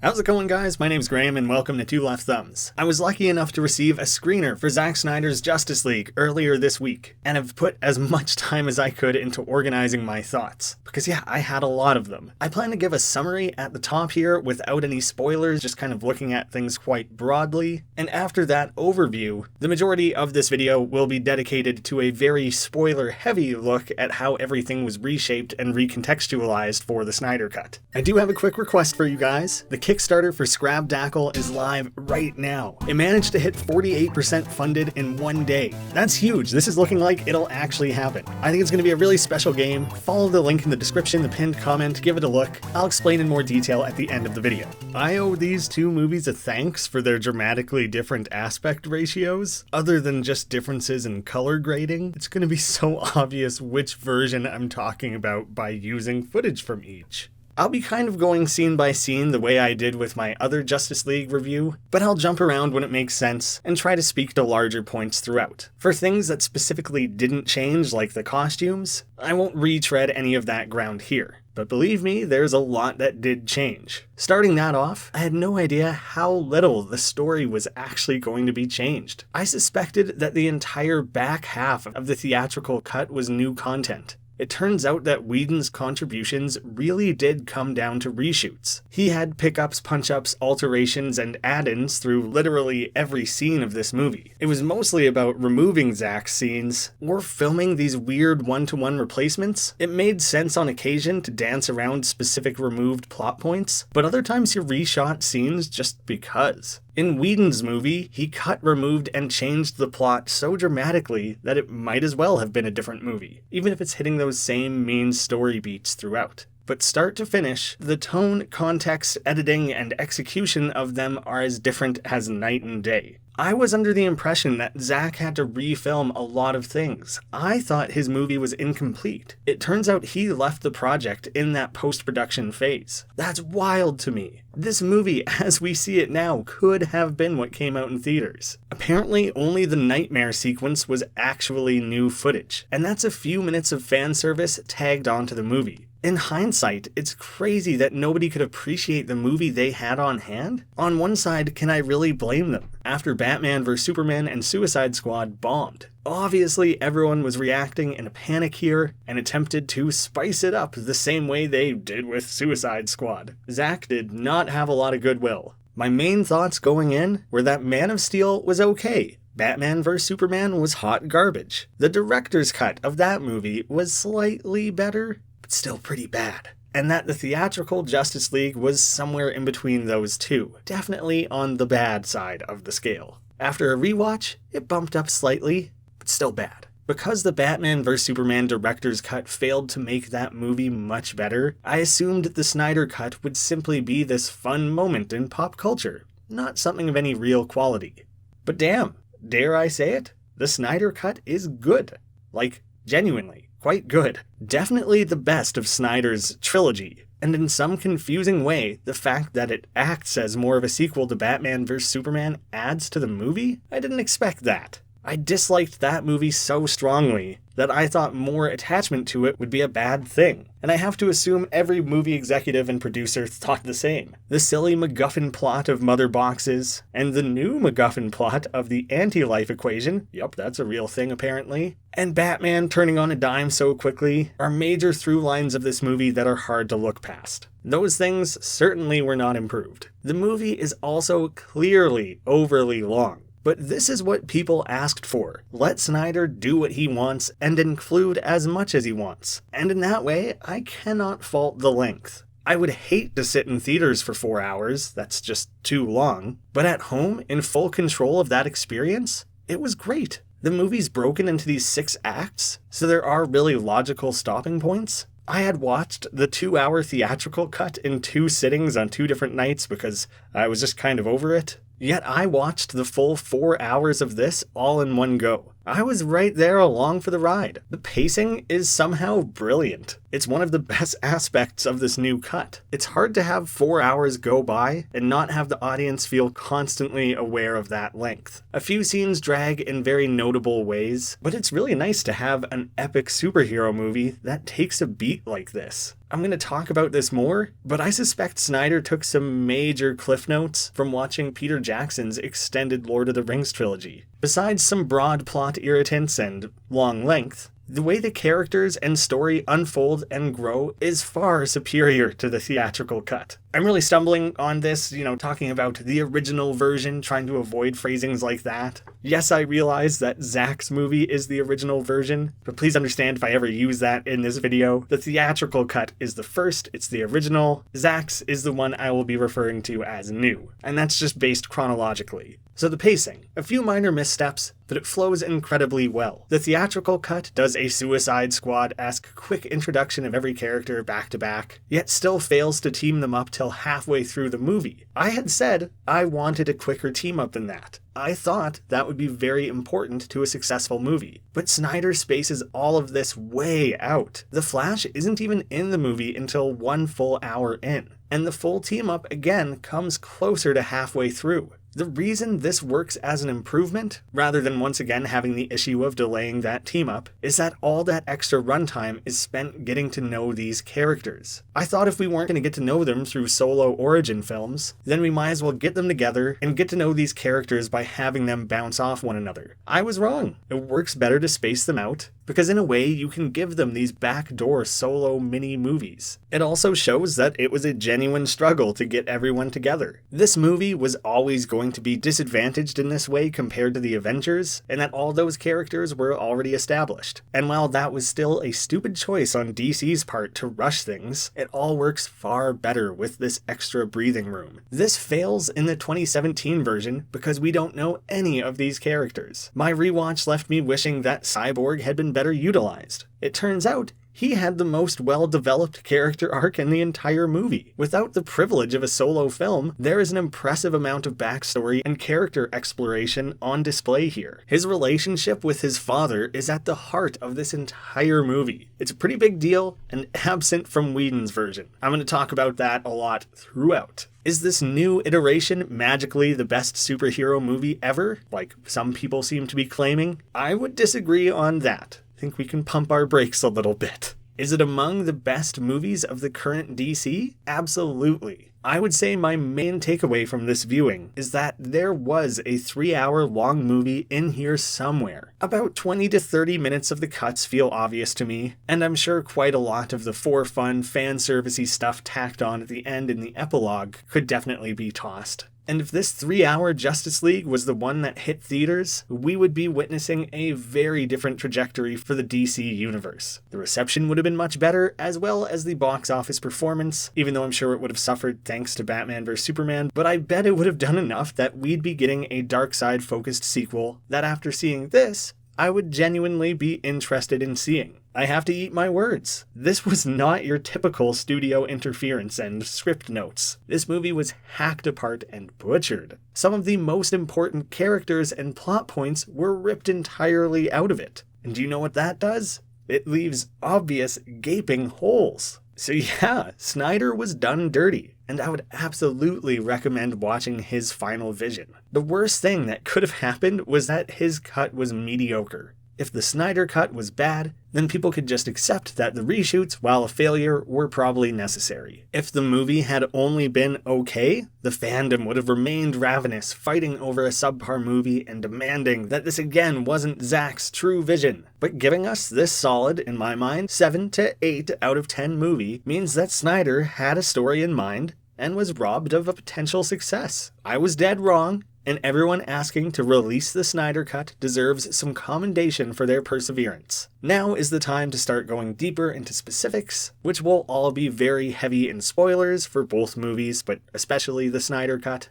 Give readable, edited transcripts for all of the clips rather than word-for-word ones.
How's it going, guys? My name's Graham and welcome to Two Left Thumbs. I was lucky enough to receive a screener for Zack Snyder's Justice League earlier this week, and have put as much time as I could into organizing my thoughts. Because yeah, I had a lot of them. I plan to give a summary at the top here without any spoilers, just kind of looking at things quite broadly. And after that overview, the majority of this video will be dedicated to a very spoiler-heavy look at how everything was reshaped and recontextualized for the Snyder Cut. I do have a quick request for you guys. The Kickstarter for Scrabdackle is live right now. It managed to hit 48% funded in one day. That's huge. This is looking like it'll actually happen. I think it's going to be a really special game. Follow the link in the description, the pinned comment, give it a look. I'll explain in more detail at the end of the video. I owe these two movies a thanks for their dramatically different aspect ratios. Other than just differences in color grading, it's going to be so obvious which version I'm talking about by using footage from each. I'll be kind of going scene by scene the way I did with my other Justice League review, but I'll jump around when it makes sense and try to speak to larger points throughout. For things that specifically didn't change, like the costumes, I won't retread any of that ground here. But believe me, there's a lot that did change. Starting that off, I had no idea how little the story was actually going to be changed. I suspected that the entire back half of the theatrical cut was new content. It turns out that Whedon's contributions really did come down to reshoots. He had pickups, punch-ups, alterations, and add-ins through literally every scene of this movie. It was mostly about removing Zack's scenes, or filming these weird one-to-one replacements. It made sense on occasion to dance around specific removed plot points, but other times he reshot scenes just because. In Whedon's movie, he cut, removed, and changed the plot so dramatically that it might as well have been a different movie, even if it's hitting those same main story beats throughout. But start to finish, the tone, context, editing, and execution of them are as different as night and day. I was under the impression that Zack had to refilm a lot of things. I thought his movie was incomplete. It turns out he left the project in that post-production phase. That's wild to me. This movie, as we see it now, could have been what came out in theaters. Apparently, only the Knightmare sequence was actually new footage, and that's a few minutes of fan service tagged onto the movie. In hindsight, it's crazy that nobody could appreciate the movie they had on hand. On one side, can I really blame them? After Batman vs Superman and Suicide Squad bombed, obviously everyone was reacting in a panic here and attempted to spice it up the same way they did with Suicide Squad. Zack did not have a lot of goodwill. My main thoughts going in were that Man of Steel was okay. Batman vs Superman was hot garbage. The director's cut of that movie was slightly better, but still pretty bad. And that the theatrical Justice League was somewhere in between those two, definitely on the bad side of the scale. After a rewatch, it bumped up slightly, but still bad. Because the Batman vs Superman director's cut failed to make that movie much better, I assumed the Snyder Cut would simply be this fun moment in pop culture, not something of any real quality. But damn, dare I say it? The Snyder Cut is good. Like, genuinely. Quite good. Definitely the best of Snyder's trilogy, and in some confusing way, the fact that it acts as more of a sequel to Batman vs Superman adds to the movie? I didn't expect that. I disliked that movie so strongly that I thought more attachment to it would be a bad thing. And I have to assume every movie executive and producer thought the same. The silly MacGuffin plot of mother boxes, and the new MacGuffin plot of the anti-life equation, yup, that's a real thing apparently, and Batman turning on a dime so quickly are major through lines of this movie that are hard to look past. Those things certainly were not improved. The movie is also clearly overly long. But this is what people asked for. Let Snyder do what he wants and include as much as he wants. And in that way, I cannot fault the length. I would hate to sit in theaters for 4 hours, that's just too long. But at home, in full control of that experience, it was great. The movie's broken into these 6 acts, so there are really logical stopping points. I had watched the 2-hour theatrical cut in 2 sittings on 2 different nights because I was just kind of over it. Yet I watched the full 4 hours of this all in one go. I was right there along for the ride. The pacing is somehow brilliant. It's one of the best aspects of this new cut. It's hard to have 4 hours go by and not have the audience feel constantly aware of that length. A few scenes drag in very notable ways, but it's really nice to have an epic superhero movie that takes a beat like this. I'm going to talk about this more, but I suspect Snyder took some major cliff notes from watching Peter Jackson's extended Lord of the Rings trilogy. Besides some broad plot irritants and long length, the way the characters and story unfold and grow is far superior to the theatrical cut. I'm really stumbling on this, talking about the original version, trying to avoid phrasings like that. Yes, I realize that Zack's movie is the original version, but please understand if I ever use that in this video. The theatrical cut is the first, it's the original. Zack's is the one I will be referring to as new, and that's just based chronologically. So the pacing, a few minor missteps, but it flows incredibly well. The theatrical cut does a Suicide Squad-esque quick introduction of every character back to back, yet still fails to team them up till halfway through the movie. I had said I wanted a quicker team up than that. I thought that would be very important to a successful movie, but Snyder spaces all of this way out. The Flash isn't even in the movie until 1 full hour in, and the full team up again comes closer to halfway through. The reason this works as an improvement, rather than once again having the issue of delaying that team-up, is that all that extra runtime is spent getting to know these characters. I thought if we weren't going to get to know them through solo origin films, then we might as well get them together and get to know these characters by having them bounce off one another. I was wrong. It works better to space them out, because in a way you can give them these backdoor solo mini movies. It also shows that it was a genuine struggle to get everyone together. This movie was always going to be disadvantaged in this way compared to the Avengers, and that all those characters were already established. And while that was still a stupid choice on DC's part to rush things, it all works far better with this extra breathing room. This fails in the 2017 version because we don't know any of these characters. My rewatch left me wishing that Cyborg had been better utilized. It turns out he had the most well-developed character arc in the entire movie. Without the privilege of a solo film, there is an impressive amount of backstory and character exploration on display here. His relationship with his father is at the heart of this entire movie. It's a pretty big deal and absent from Whedon's version. I'm going to talk about that a lot throughout. Is this new iteration magically the best superhero movie ever, like some people seem to be claiming? I would disagree on that. I think we can pump our brakes a little bit. Is it among the best movies of the current DC? Absolutely. I would say my main takeaway from this viewing is that there was a 3-hour long movie in here somewhere. About 20 to 30 minutes of the cuts feel obvious to me, and I'm sure quite a lot of the for-fun, fan-servicey stuff tacked on at the end in the epilogue could definitely be tossed. And if this 3-hour Justice League was the one that hit theaters, we would be witnessing a very different trajectory for the DC universe. The reception would have been much better, as well as the box office performance, even though I'm sure it would have suffered thanks to Batman vs Superman, but I bet it would have done enough that we'd be getting a Darkseid-focused sequel that after seeing this, I would genuinely be interested in seeing. I have to eat my words. This was not your typical studio interference and script notes. This movie was hacked apart and butchered. Some of the most important characters and plot points were ripped entirely out of it. And do you know what that does? It leaves obvious gaping holes. So yeah, Snyder was done dirty, and I would absolutely recommend watching his final vision. The worst thing that could have happened was that his cut was mediocre. If the Snyder Cut was bad, then people could just accept that the reshoots, while a failure, were probably necessary. If the movie had only been okay, the fandom would have remained ravenous, fighting over a subpar movie and demanding that this again wasn't Zack's true vision. But giving us this solid, in my mind, 7 to 8 out of 10 movie means that Snyder had a story in mind and was robbed of a potential success. I was dead wrong. And everyone asking to release the Snyder Cut deserves some commendation for their perseverance. Now is the time to start going deeper into specifics, which will all be very heavy in spoilers for both movies, but especially the Snyder Cut.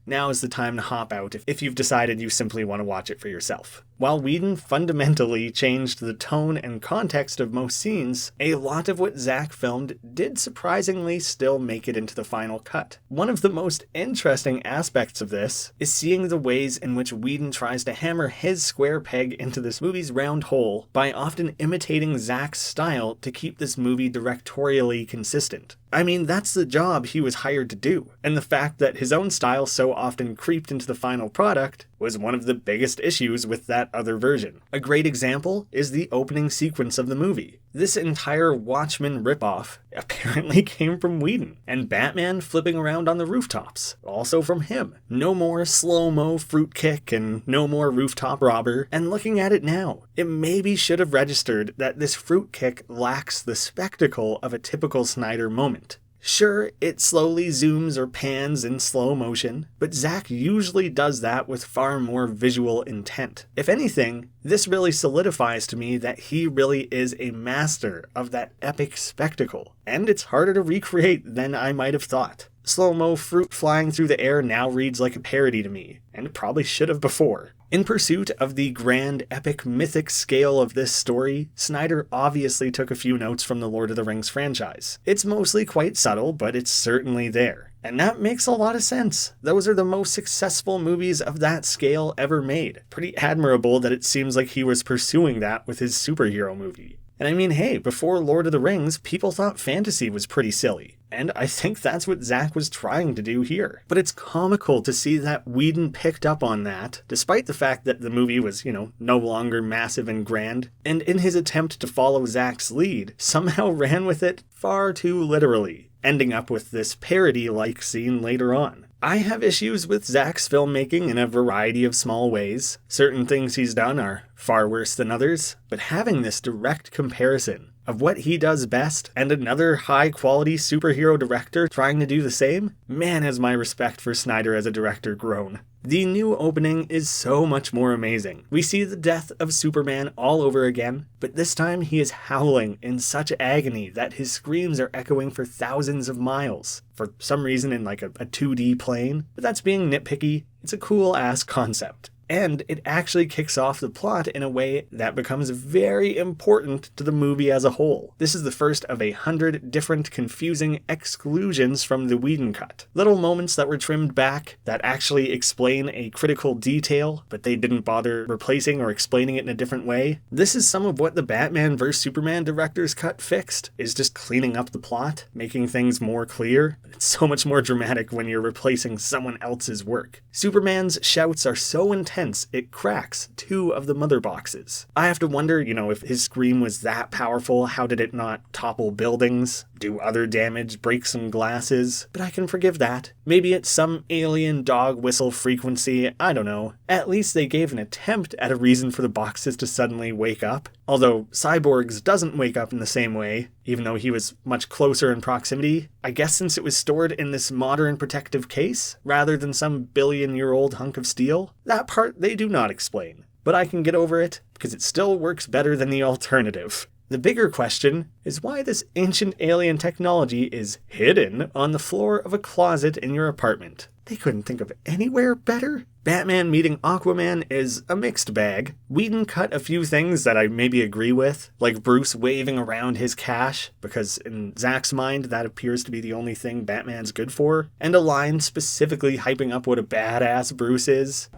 Now is the time to hop out if you've decided you simply want to watch it for yourself. While Whedon fundamentally changed the tone and context of most scenes, a lot of what Zack filmed did surprisingly still make it into the final cut. One of the most interesting aspects of this is seeing the ways in which Whedon tries to hammer his square peg into this movie's round hole by often imitating Zack's style to keep this movie directorially consistent. I mean, that's the job he was hired to do, and the fact that his own style so often creeped into the final product was one of the biggest issues with that other version. A great example is the opening sequence of the movie. This entire Watchmen ripoff apparently came from Whedon. And Batman flipping around on the rooftops, also from him. No more slow-mo fruitkick and no more rooftop robber. And looking at it now, it maybe should have registered that this fruitkick lacks the spectacle of a typical Snyder moment. Sure, it slowly zooms or pans in slow motion, but Zack usually does that with far more visual intent. If anything, this really solidifies to me that he really is a master of that epic spectacle, and it's harder to recreate than I might have thought. Slow-mo fruit flying through the air now reads like a parody to me, and it probably should have before. In pursuit of the grand, epic, mythic scale of this story, Snyder obviously took a few notes from the Lord of the Rings franchise. It's mostly quite subtle, but it's certainly there. And that makes a lot of sense. Those are the most successful movies of that scale ever made. Pretty admirable that it seems like he was pursuing that with his superhero movie. And I mean, hey, before Lord of the Rings, people thought fantasy was pretty silly. And I think that's what Zack was trying to do here. But it's comical to see that Whedon picked up on that, despite the fact that the movie was, no longer massive and grand, and in his attempt to follow Zack's lead, somehow ran with it far too literally, ending up with this parody-like scene later on. I have issues with Zack's filmmaking in a variety of small ways. Certain things he's done are far worse than others, but having this direct comparison of what he does best and another high-quality superhero director trying to do the same, man, has my respect for Snyder as a director grown. The new opening is so much more amazing. We see the death of Superman all over again, but this time he is howling in such agony that his screams are echoing for thousands of miles. For some reason in like a 2D plane, but that's being nitpicky. It's a cool-ass concept. And it actually kicks off the plot in a way that becomes very important to the movie as a whole. This is the first of 100 different confusing exclusions from the Whedon Cut. Little moments that were trimmed back that actually explain a critical detail, but they didn't bother replacing or explaining it in a different way. This is some of what the Batman vs. Superman director's cut fixed, is just cleaning up the plot, making things more clear. But it's so much more dramatic when you're replacing someone else's work. Superman's shouts are so intense it cracks 2 of the mother boxes. I have to wonder, if his scream was that powerful, how did it not topple buildings, do other damage, break some glasses? But I can forgive that. Maybe it's some alien dog whistle frequency, I don't know. At least they gave an attempt at a reason for the boxes to suddenly wake up. Although Cyborg's doesn't wake up in the same way, even though he was much closer in proximity. I guess since it was stored in this modern protective case, rather than some billion-year-old hunk of steel, that part they do not explain. But I can get over it, because it still works better than the alternative. The bigger question is why this ancient alien technology is hidden on the floor of a closet in your apartment. They couldn't think of anywhere better? Batman meeting Aquaman is a mixed bag. Whedon cut a few things that I maybe agree with, like Bruce waving around his cash, because in Zack's mind that appears to be the only thing Batman's good for, and a line specifically hyping up what a badass Bruce is.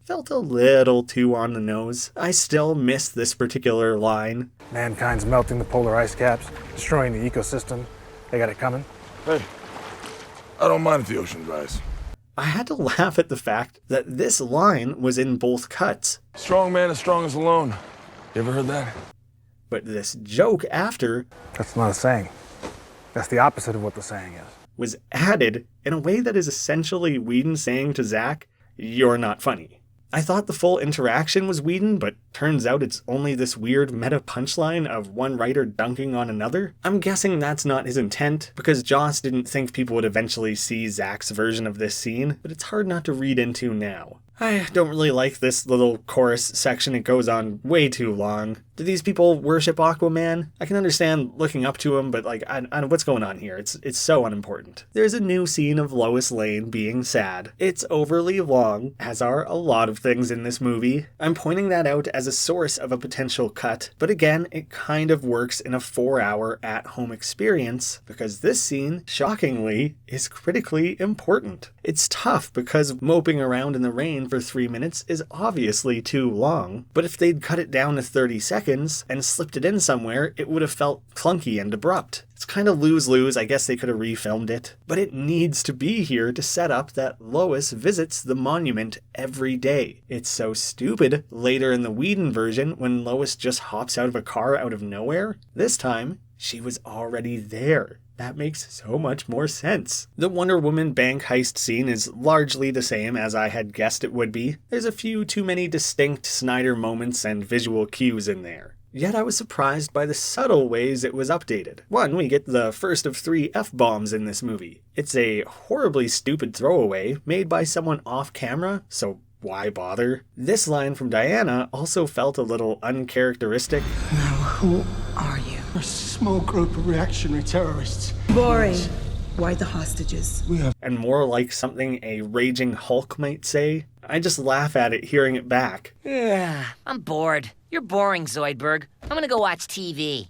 Felt a little too on the nose. I still miss this particular line. Mankind's melting the polar ice caps, destroying the ecosystem. They got it coming. Hey, I don't mind if the ocean dries. I had to laugh at the fact that this line was in both cuts. Strong man as strong as alone. You ever heard that? But this joke after... That's not a saying. That's the opposite of what the saying is. ...was added in a way that is essentially Whedon saying to Zack, "You're not funny." I thought the full interaction was Whedon, but turns out it's only this weird meta punchline of one writer dunking on another. I'm guessing that's not his intent, because Joss didn't think people would eventually see Zack's version of this scene, but it's hard not to read into now. I don't really like this little chorus section. It goes on way too long. Do these people worship Aquaman? I can understand looking up to him, but I don't, what's going on here? It's so unimportant. There's a new scene of Lois Lane being sad. It's overly long, as are a lot of things in this movie. I'm pointing that out as a source of a potential cut, but again, it kind of works in a 4-hour at-home experience, because this scene, shockingly, is critically important. It's tough because moping around in the rain down for 3 minutes is obviously too long, but if they'd cut it down to 30 seconds and slipped it in somewhere, it would have felt clunky and abrupt. It's kind of lose-lose. I guess they could have refilmed it, but it needs to be here to set up that Lois visits the monument every day. It's so stupid later in the Whedon version when Lois just hops out of a car out of nowhere. This time, she was already there. That makes so much more sense. The Wonder Woman bank heist scene is largely the same as I had guessed it would be. There's a few too many distinct Snyder moments and visual cues in there. Yet I was surprised by the subtle ways it was updated. One, we get the first of 3 F-bombs in this movie. It's a horribly stupid throwaway made by someone off camera, so why bother? This line from Diana also felt a little uncharacteristic. Now, who are you? A small group of reactionary terrorists. Boring. Why the hostages? And more like something a raging Hulk might say. I just laugh at it hearing it back. I'm bored. You're boring, Zoidberg. I'm gonna go watch TV.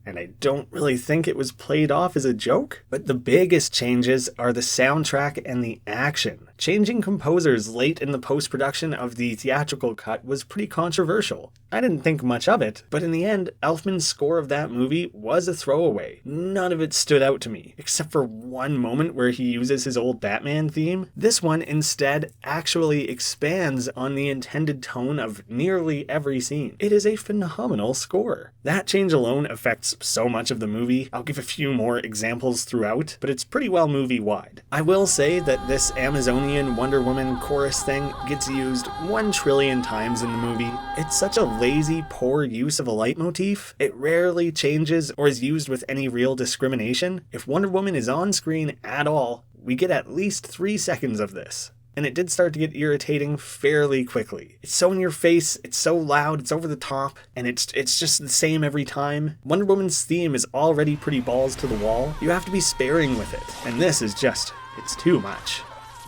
And I don't really think it was played off as a joke. But the biggest changes are the soundtrack and the action. Changing composers late in the post-production of the theatrical cut was pretty controversial. I didn't think much of it, but in the end, Elfman's score of that movie was a throwaway. None of it stood out to me, except for one moment where he uses his old Batman theme. This one instead actually expands on the intended tone of nearly every scene. It is a phenomenal score. That change alone affects so much of the movie. I'll give a few more examples throughout, but it's pretty well movie-wide. I will say that this Amazonian Wonder Woman chorus thing gets used 1 trillion times in the movie. It's such a lazy, poor use of a leitmotif. It rarely changes or is used with any real discrimination. If Wonder Woman is on screen at all, we get at least 3 seconds of this. And it did start to get irritating fairly quickly. It's so in your face, it's so loud, it's over the top, and it's just the same every time. Wonder Woman's theme is already pretty balls to the wall. You have to be sparing with it. And this is just, it's too much.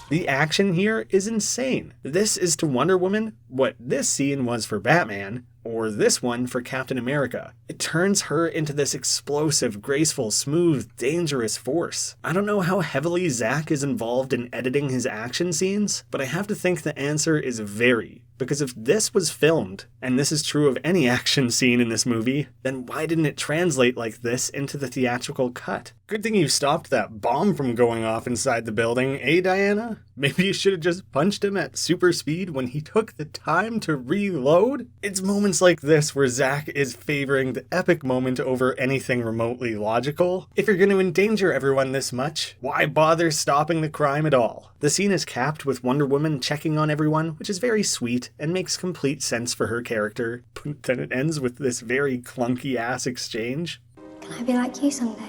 The action here is insane. This is to Wonder Woman what this scene was for Batman, or this one for Captain America. It turns her into this explosive, graceful, smooth, dangerous force. I don't know how heavily Zack is involved in editing his action scenes, but I have to think the answer is very. Because if this was filmed, and this is true of any action scene in this movie, then why didn't it translate like this into the theatrical cut? Good thing you stopped that bomb from going off inside the building, eh, Diana? Maybe you should have just punched him at super speed when he took the time to reload? It's moments like this where Zack is favoring the epic moment over anything remotely logical. If you're going to endanger everyone this much, why bother stopping the crime at all? The scene is capped with Wonder Woman checking on everyone, which is very sweet and makes complete sense for her character. But then it ends with this very clunky-ass exchange. Can I be like you someday?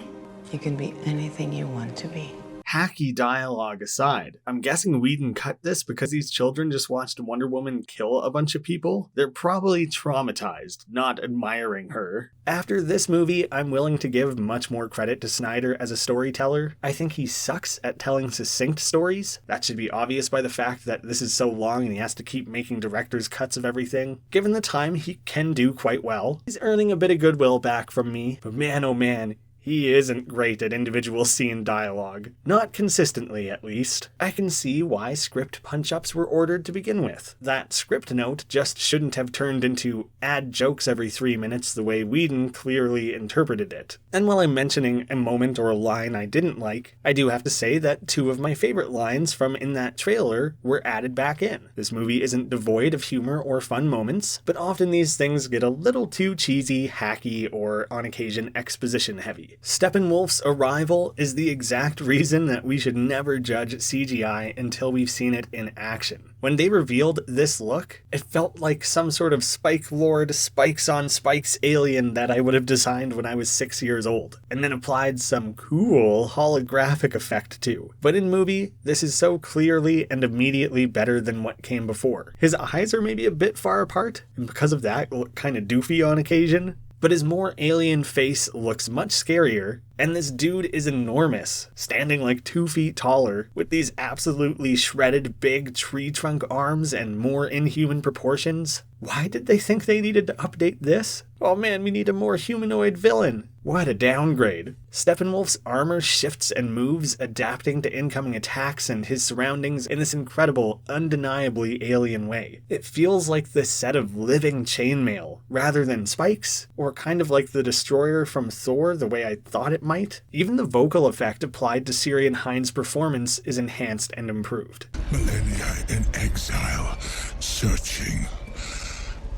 You can be anything you want to be. Hacky dialogue aside, I'm guessing Whedon cut this because these children just watched Wonder Woman kill a bunch of people. They're probably traumatized, not admiring her. After this movie, I'm willing to give much more credit to Snyder as a storyteller. I think he sucks at telling succinct stories. That should be obvious by the fact that this is so long and he has to keep making director's cuts of everything. Given the time, he can do quite well. He's earning a bit of goodwill back from me, but man oh man, he isn't great at individual scene dialogue. Not consistently, at least. I can see why script punch-ups were ordered to begin with. That script note just shouldn't have turned into add jokes every 3 minutes the way Whedon clearly interpreted it. And while I'm mentioning a moment or a line I didn't like, I do have to say that 2 of my favorite lines from in that trailer were added back in. This movie isn't devoid of humor or fun moments, but often these things get a little too cheesy, hacky, or on occasion exposition heavy. Steppenwolf's arrival is the exact reason that we should never judge CGI until we've seen it in action. When they revealed this look, it felt like some sort of Spike Lord, spikes on spikes alien that I would have designed when I was 6 years old, and then applied some cool holographic effect to. But in movie, this is so clearly and immediately better than what came before. His eyes are maybe a bit far apart, and because of that look kind of doofy on occasion. But his more alien face looks much scarier, And this dude is enormous, standing like 2 feet taller, with these absolutely shredded big tree trunk arms and more inhuman proportions. Why did they think they needed to update this? Oh man, we need a more humanoid villain. What a downgrade. Steppenwolf's armor shifts and moves, adapting to incoming attacks and his surroundings in this incredible, undeniably alien way. It feels like this set of living chainmail, rather than spikes, or kind of like the Destroyer from Thor the way I thought it might. Even the vocal effect applied to Syrian Hind's performance is enhanced and improved. Millennia in exile, searching.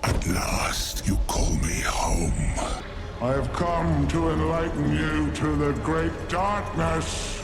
At last, you call me home. I have come to enlighten you to the great darkness.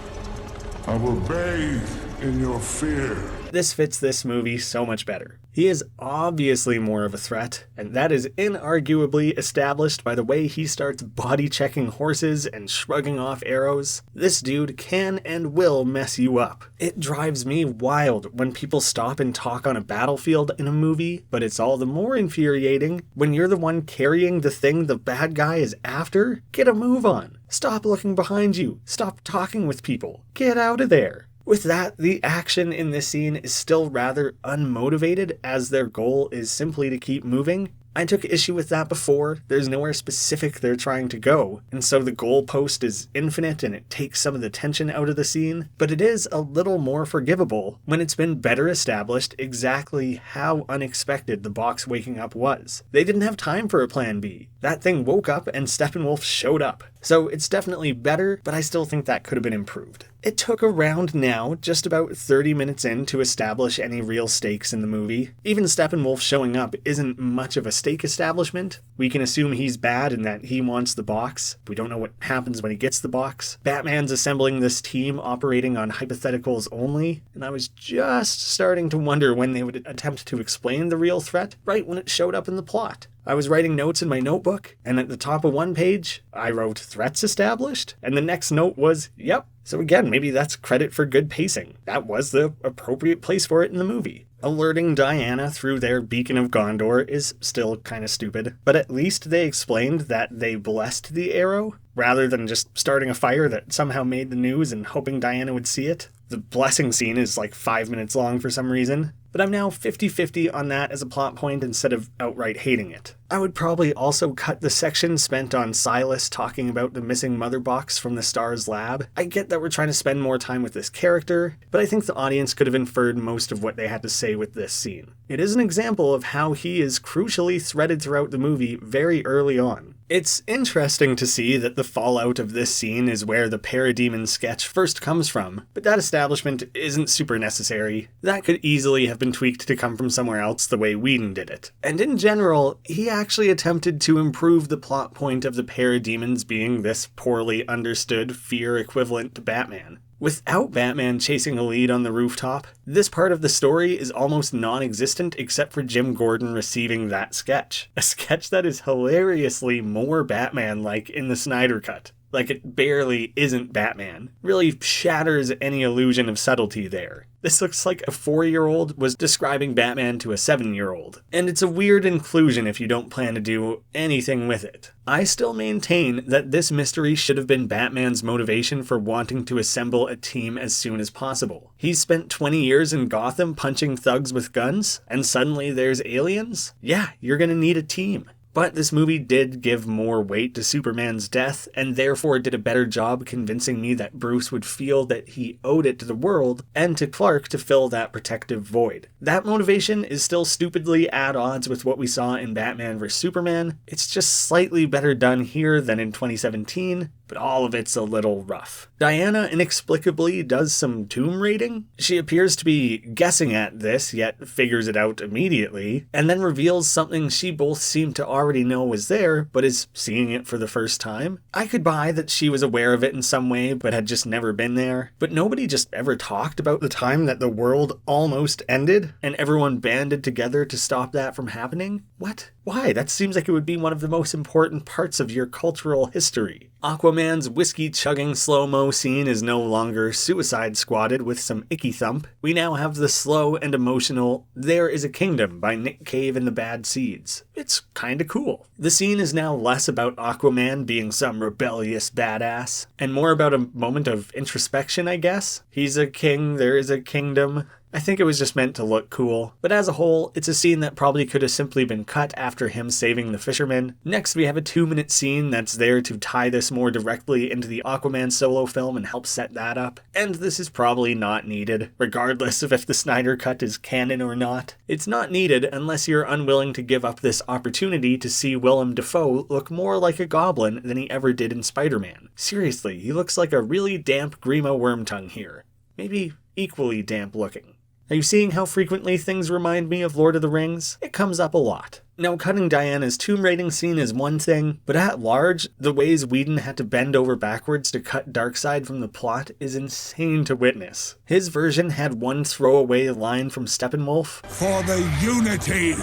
I will bathe in your fear. This fits this movie so much better. He is obviously more of a threat, and that is inarguably established by the way he starts body-checking horses and shrugging off arrows. This dude can and will mess you up. It drives me wild when people stop and talk on a battlefield in a movie, but it's all the more infuriating when you're the one carrying the thing the bad guy is after. Get a move on. Stop looking behind you. Stop talking with people. Get out of there. With that, the action in this scene is still rather unmotivated, as their goal is simply to keep moving. I took issue with that before. There's nowhere specific they're trying to go, and so the goalpost is infinite and it takes some of the tension out of the scene, but it is a little more forgivable when it's been better established exactly how unexpected the box waking up was. They didn't have time for a plan B. That thing woke up and Steppenwolf showed up. So it's definitely better, but I still think that could have been improved. It took around now, just about 30 minutes in, to establish any real stakes in the movie. Even Steppenwolf showing up isn't much of a stake establishment. We can assume he's bad and that he wants the box. We don't know what happens when he gets the box. Batman's assembling this team operating on hypotheticals only, and I was just starting to wonder when they would attempt to explain the real threat, right when it showed up in the plot. I was writing notes in my notebook, and at the top of one page, I wrote threats established, and the next note was, yep. So again, maybe that's credit for good pacing. That was the appropriate place for it in the movie. Alerting Diana through their beacon of Gondor is still kind of stupid, but at least they explained that they blessed the arrow, rather than just starting a fire that somehow made the news and hoping Diana would see it. The blessing scene is like 5 minutes long for some reason, but I'm now 50-50 on that as a plot point instead of outright hating it. I would probably also cut the section spent on Silas talking about the missing mother box from the Star's lab. I get that we're trying to spend more time with this character, but I think the audience could have inferred most of what they had to say with this scene. It is an example of how he is crucially threaded throughout the movie very early on. It's interesting to see that the fallout of this scene is where the parademon sketch first comes from, but that establishment isn't super necessary. That could easily have been tweaked to come from somewhere else the way Whedon did it. And in general, he actually attempted to improve the plot point of the parademons being this poorly understood fear equivalent to Batman. Without Batman chasing a lead on the rooftop, this part of the story is almost non-existent except for Jim Gordon receiving that sketch. A sketch that is hilariously more Batman-like in the Snyder Cut. Like it barely isn't Batman. Really shatters any illusion of subtlety there. This looks like a 4-year-old was describing Batman to a 7-year-old. And it's a weird inclusion if you don't plan to do anything with it. I still maintain that this mystery should have been Batman's motivation for wanting to assemble a team as soon as possible. He's spent 20 years in Gotham punching thugs with guns, and suddenly there's aliens? Yeah, you're gonna need a team. But this movie did give more weight to Superman's death, and therefore did a better job convincing me that Bruce would feel that he owed it to the world, and to Clark to fill that protective void. That motivation is still stupidly at odds with what we saw in Batman vs Superman. It's just slightly better done here than in 2017, but all of it's a little rough. Diana inexplicably does some tomb raiding. She appears to be guessing at this, yet figures it out immediately, and then reveals something she both seem to already know was there, but is seeing it for the first time. I could buy that she was aware of it in some way, but had just never been there. But nobody just ever talked about the time that the world almost ended, and everyone banded together to stop that from happening? What? Why? That seems like it would be one of the most important parts of your cultural history. Aquaman's whiskey-chugging slow-mo scene is no longer Suicide Squadded with some icky thump. We now have the slow and emotional There Is a Kingdom by Nick Cave and the Bad Seeds. It's kinda cool. The scene is now less about Aquaman being some rebellious badass, and more about a moment of introspection, I guess. He's a king, there is a kingdom. I think it was just meant to look cool, but as a whole, it's a scene that probably could have simply been cut after him saving the fisherman. Next, we have a 2-minute scene that's there to tie this more directly into the Aquaman solo film and help set that up, and this is probably not needed, regardless of if the Snyder Cut is canon or not. It's not needed unless you're unwilling to give up this opportunity to see Willem Dafoe look more like a goblin than he ever did in Spider-Man. Seriously, he looks like a really damp Grima Wormtongue here. Maybe equally damp looking. Are you seeing how frequently things remind me of Lord of the Rings? It comes up a lot. Now, cutting Diana's tomb raiding scene is one thing, but at large, the ways Whedon had to bend over backwards to cut Darkseid from the plot is insane to witness. His version had one throwaway line from Steppenwolf, For the unity!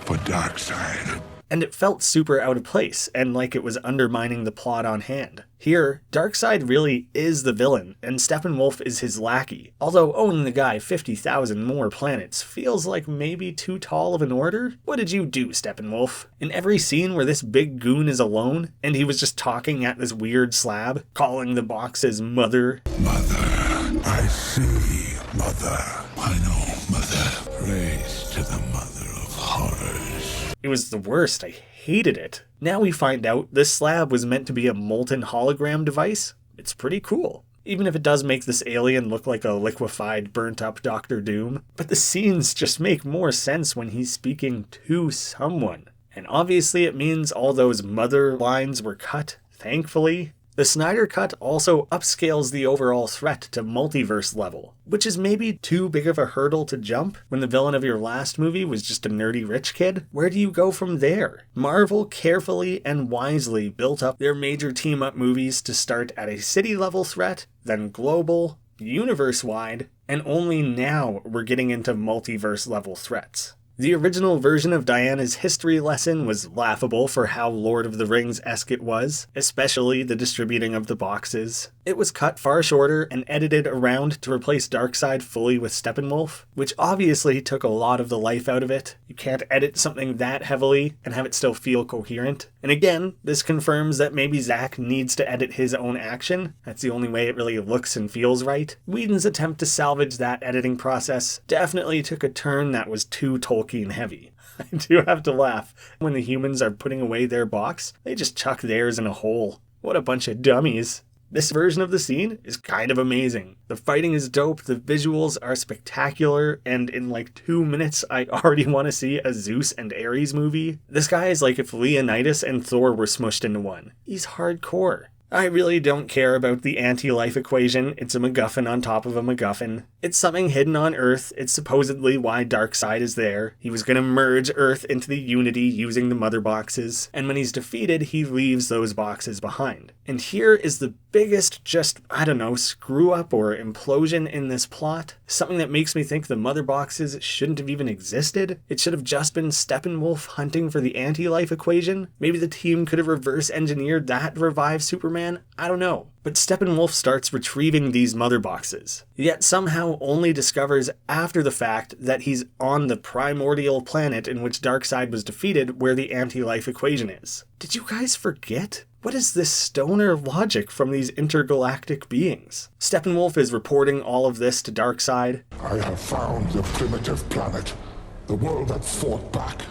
For Darkseid. and it felt super out of place, and like it was undermining the plot on hand. Here, Darkseid really is the villain, and Steppenwolf is his lackey. Although owing the guy 50,000 more planets feels like maybe too tall of an order. What did you do, Steppenwolf? In every scene where this big goon is alone, and he was just talking at this weird slab, calling the boxes Mother. Mother, I see, Mother. I know, Mother. Praise to the Mother of Horrors. It was the worst. I hated it. Now we find out this slab was meant to be a molten hologram device. It's pretty cool. Even if it does make this alien look like a liquefied, burnt-up Doctor Doom. But the scenes just make more sense when he's speaking to someone. And obviously it means all those mother lines were cut, thankfully. The Snyder Cut also upscales the overall threat to multiverse level, which is maybe too big of a hurdle to jump when the villain of your last movie was just a nerdy rich kid. Where do you go from there? Marvel carefully and wisely built up their major team-up movies to start at a city-level threat, then global, universe-wide, and only now we're getting into multiverse-level threats. The original version of Diana's history lesson was laughable for how Lord of the Rings-esque it was, especially the distributing of the boxes. It was cut far shorter and edited around to replace Darkseid fully with Steppenwolf, which obviously took a lot of the life out of it. You can't edit something that heavily and have it still feel coherent. And again, this confirms that maybe Zack needs to edit his own action. That's the only way it really looks and feels right. Whedon's attempt to salvage that editing process definitely took a turn that was too Tolkien heavy. I do have to laugh. When the humans are putting away their box, they just chuck theirs in a hole. What a bunch of dummies. This version of the scene is kind of amazing. The fighting is dope, the visuals are spectacular, and in like 2 minutes I already want to see a Zeus and Ares movie. This guy is like if Leonidas and Thor were smushed into one. He's hardcore. I really don't care about the anti-life equation. It's a MacGuffin on top of a MacGuffin. It's something hidden on Earth. It's supposedly why Darkseid is there. He was gonna merge Earth into the Unity using the mother boxes, and when he's defeated, he leaves those boxes behind. And here is the biggest screw up or implosion in this plot. Something that makes me think the mother boxes shouldn't have even existed. It should have just been Steppenwolf hunting for the anti-life equation. Maybe the team could have reverse engineered that to revive Superman. I don't know. But Steppenwolf starts retrieving these mother boxes, yet somehow only discovers after the fact that he's on the primordial planet in which Darkseid was defeated where the anti-life equation is. Did you guys forget? What is this stoner logic from these intergalactic beings? Steppenwolf is reporting all of this to Darkseid. I have found the primitive planet, the world that fought back.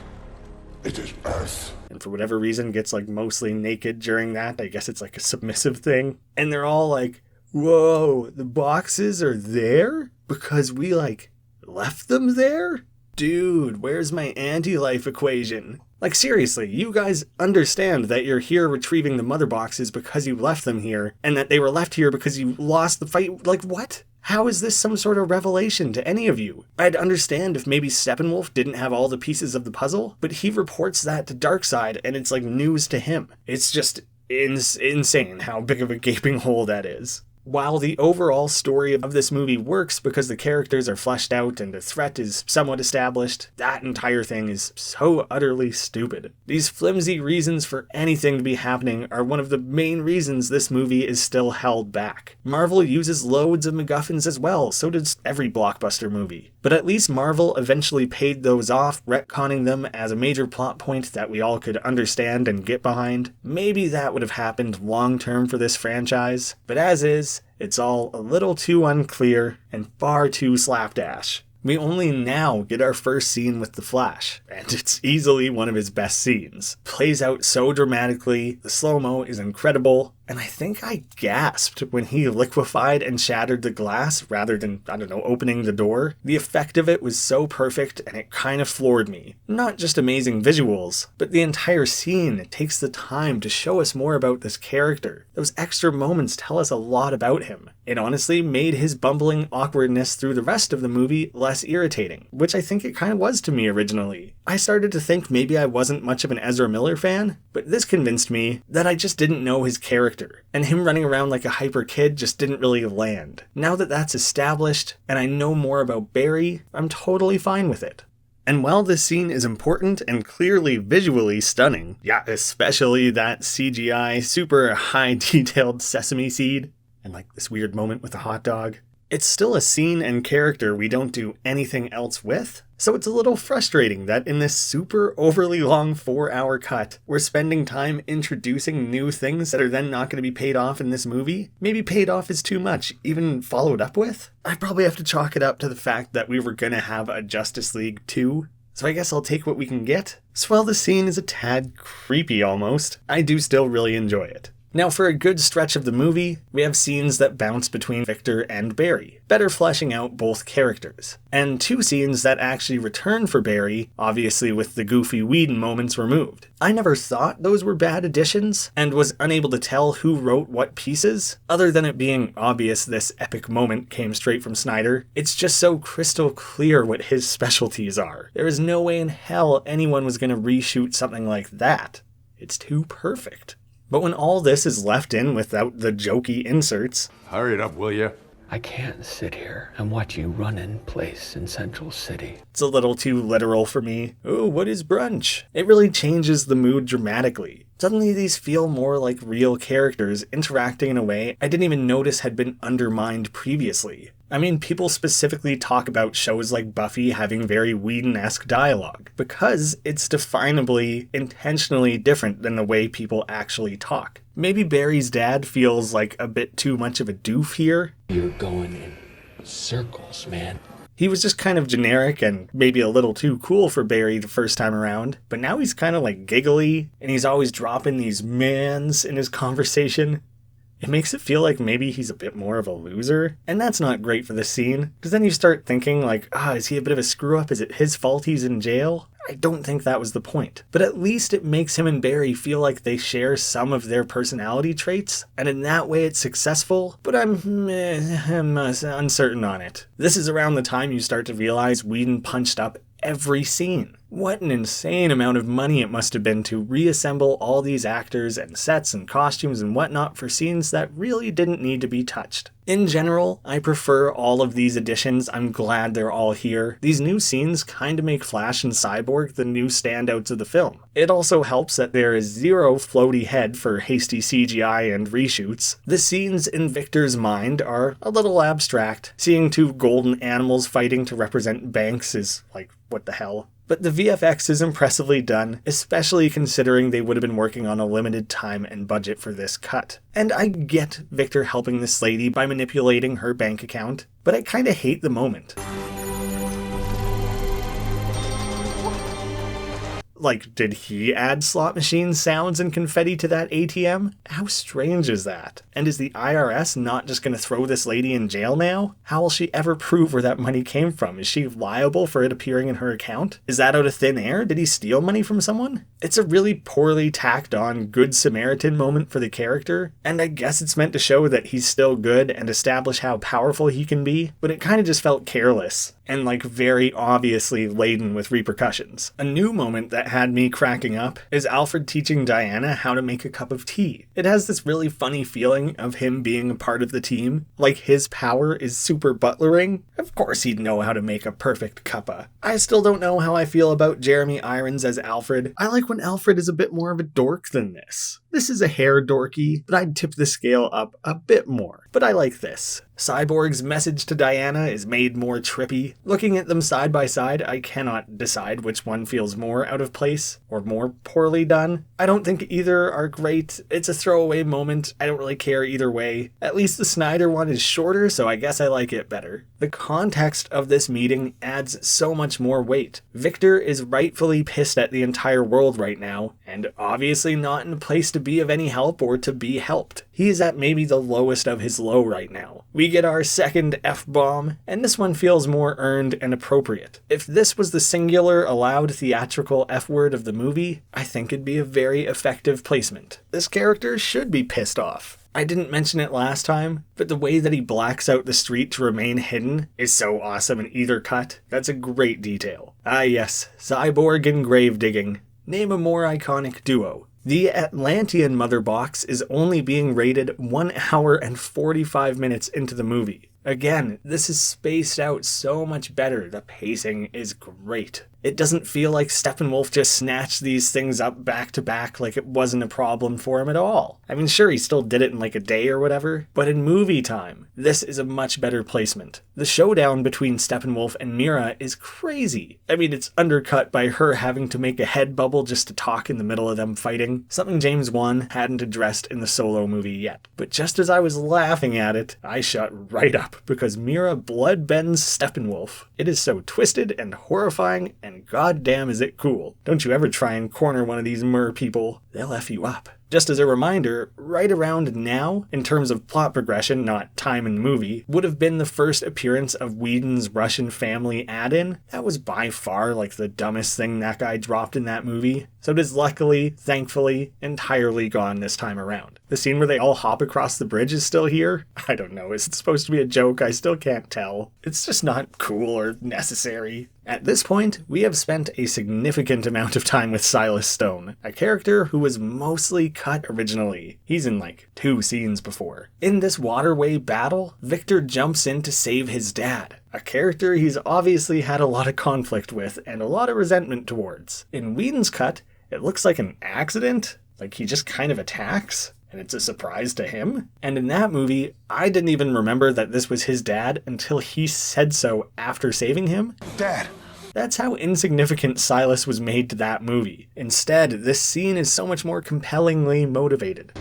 It is Earth. And for whatever reason gets like mostly naked during that. I guess it's like a submissive thing. And they're all like, whoa, the boxes are there? Because we like left them there? Dude, where's my anti-life equation? Like seriously, you guys understand that you're here retrieving the mother boxes because you left them here, and that they were left here because you lost the fight. Like what? How is this some sort of revelation to any of you? I'd understand if maybe Steppenwolf didn't have all the pieces of the puzzle, but he reports that to Darkseid and it's like news to him. It's just insane how big of a gaping hole that is. While the overall story of this movie works because the characters are fleshed out and the threat is somewhat established, that entire thing is so utterly stupid. These flimsy reasons for anything to be happening are one of the main reasons this movie is still held back. Marvel uses loads of MacGuffins as well, so does every blockbuster movie. But at least Marvel eventually paid those off, retconning them as a major plot point that we all could understand and get behind. Maybe that would have happened long term for this franchise, but as is, it's all a little too unclear and far too slapdash. We only now get our first scene with the Flash, and it's easily one of his best scenes. Plays out so dramatically, the slow-mo is incredible, and I think I gasped when he liquefied and shattered the glass rather than, opening the door. The effect of it was so perfect, and it kind of floored me. Not just amazing visuals, but the entire scene takes the time to show us more about this character. Those extra moments tell us a lot about him. It honestly made his bumbling awkwardness through the rest of the movie less irritating, which I think it kind of was to me originally. I started to think maybe I wasn't much of an Ezra Miller fan, but this convinced me that I just didn't know his character, and him running around like a hyper kid just didn't really land. Now that that's established, and I know more about Barry, I'm totally fine with it. And while this scene is important and clearly visually stunning, yeah, especially that CGI, super high detailed sesame seed, and like this weird moment with the hot dog, it's still a scene and character we don't do anything else with. So it's a little frustrating that in this super overly long 4-hour cut, we're spending time introducing new things that are then not going to be paid off in this movie. Maybe paid off is too much, even followed up with. I probably have to chalk it up to the fact that we were going to have a Justice League 2. So I guess I'll take what we can get. So while the scene is a tad creepy almost, I do still really enjoy it. Now for a good stretch of the movie, we have scenes that bounce between Victor and Barry, better fleshing out both characters. And 2 scenes that actually return for Barry, obviously with the goofy Whedon moments removed. I never thought those were bad additions, and was unable to tell who wrote what pieces. Other than it being obvious this epic moment came straight from Snyder, it's just so crystal clear what his specialties are. There is no way in hell anyone was going to reshoot something like that. It's too perfect. But when all this is left in without the jokey inserts... Hurry it up, will you? I can't sit here and watch you run in place in Central City. It's a little too literal for me. Oh, what is brunch? It really changes the mood dramatically. Suddenly these feel more like real characters interacting in a way I didn't even notice had been undermined previously. I mean, people specifically talk about shows like Buffy having very Whedon-esque dialogue, because it's definably, intentionally different than the way people actually talk. Maybe Barry's dad feels like a bit too much of a doof here. You're going in circles, man. He was just kind of generic and maybe a little too cool for Barry the first time around, but now he's kind of like giggly, and he's always dropping these mans in his conversation. It makes it feel like maybe he's a bit more of a loser, and that's not great for the scene, because then you start thinking like, is he a bit of a screw-up? Is it his fault he's in jail? I don't think that was the point. But at least it makes him and Barry feel like they share some of their personality traits, and in that way it's successful, but I'm uncertain on it. This is around the time you start to realize Whedon punched up every scene. What an insane amount of money it must have been to reassemble all these actors and sets and costumes and whatnot for scenes that really didn't need to be touched. In general, I prefer all of these additions. I'm glad they're all here. These new scenes kind of make Flash and Cyborg the new standouts of the film. It also helps that there is zero floaty head for hasty CGI and reshoots. The scenes in Victor's mind are a little abstract. Seeing 2 golden animals fighting to represent banks is like, what the hell? But the VFX is impressively done, especially considering they would have been working on a limited time and budget for this cut. And I get Victor helping this lady by manipulating her bank account, but I kinda hate the moment. Like, did he add slot machine sounds and confetti to that ATM? How strange is that? And is the IRS not just going to throw this lady in jail now? How will she ever prove where that money came from? Is she liable for it appearing in her account? Is that out of thin air? Did he steal money from someone? It's a really poorly tacked on Good Samaritan moment for the character, and I guess it's meant to show that he's still good and establish how powerful he can be, but it kind of just felt careless and like very obviously laden with repercussions. A new moment that had me cracking up is Alfred teaching Diana how to make a cup of tea. It has this really funny feeling of him being a part of the team, like his power is super butlering. Of course he'd know how to make a perfect cuppa. I still don't know how I feel about Jeremy Irons as Alfred. I like when Alfred is a bit more of a dork than this. This is a hair dorky, but I'd tip the scale up a bit more. But I like this. Cyborg's message to Diana is made more trippy. Looking at them side by side, I cannot decide which one feels more out of place or more poorly done. I don't think either are great. It's a throwaway moment. I don't really care either way. At least the Snyder one is shorter, so I guess I like it better. The context of this meeting adds so much more weight. Victor is rightfully pissed at the entire world right now, and obviously not in a place to be of any help or to be helped. He is at maybe the lowest of his low right now. We get our second F-bomb, and this one feels more earned and appropriate. If this was the singular allowed theatrical F-word of the movie, I think it'd be a very effective placement. This character should be pissed off. I didn't mention it last time, but the way that he blacks out the street to remain hidden is so awesome in either cut. That's a great detail. Ah yes, Cyborg and grave digging. Name a more iconic duo. The Atlantean mother box is only being rated 1 hour and 45 minutes into the movie. Again, this is spaced out so much better. The pacing is great. It doesn't feel like Steppenwolf just snatched these things up back to back like it wasn't a problem for him at all. I mean, sure, he still did it in like a day or whatever, but in movie time, this is a much better placement. The showdown between Steppenwolf and Mira is crazy. I mean, it's undercut by her having to make a head bubble just to talk in the middle of them fighting, something James Wan hadn't addressed in the Solo movie yet. But just as I was laughing at it, I shut right up because Mira bloodbends Steppenwolf. It is so twisted and horrifying, and goddamn is it cool. Don't you ever try and corner one of these mer people. They'll F you up. Just as a reminder, right around now, in terms of plot progression, not time in the movie, would have been the first appearance of Whedon's Russian family add-in. That was by far like the dumbest thing that guy dropped in that movie. So it is luckily, thankfully, entirely gone this time around. The scene where they all hop across the bridge is still here? I don't know, is it supposed to be a joke? I still can't tell. It's just not cool or necessary. At this point, we have spent a significant amount of time with Silas Stone, a character who was mostly cut originally. He's in like 2 scenes before. In this waterway battle, Victor jumps in to save his dad, a character he's obviously had a lot of conflict with and a lot of resentment towards. In Whedon's cut, it looks like an accident, like he just kind of attacks, and it's a surprise to him. And in that movie, I didn't even remember that this was his dad until he said so after saving him. Dad! That's how insignificant Silas was made to that movie. Instead, this scene is so much more compellingly motivated.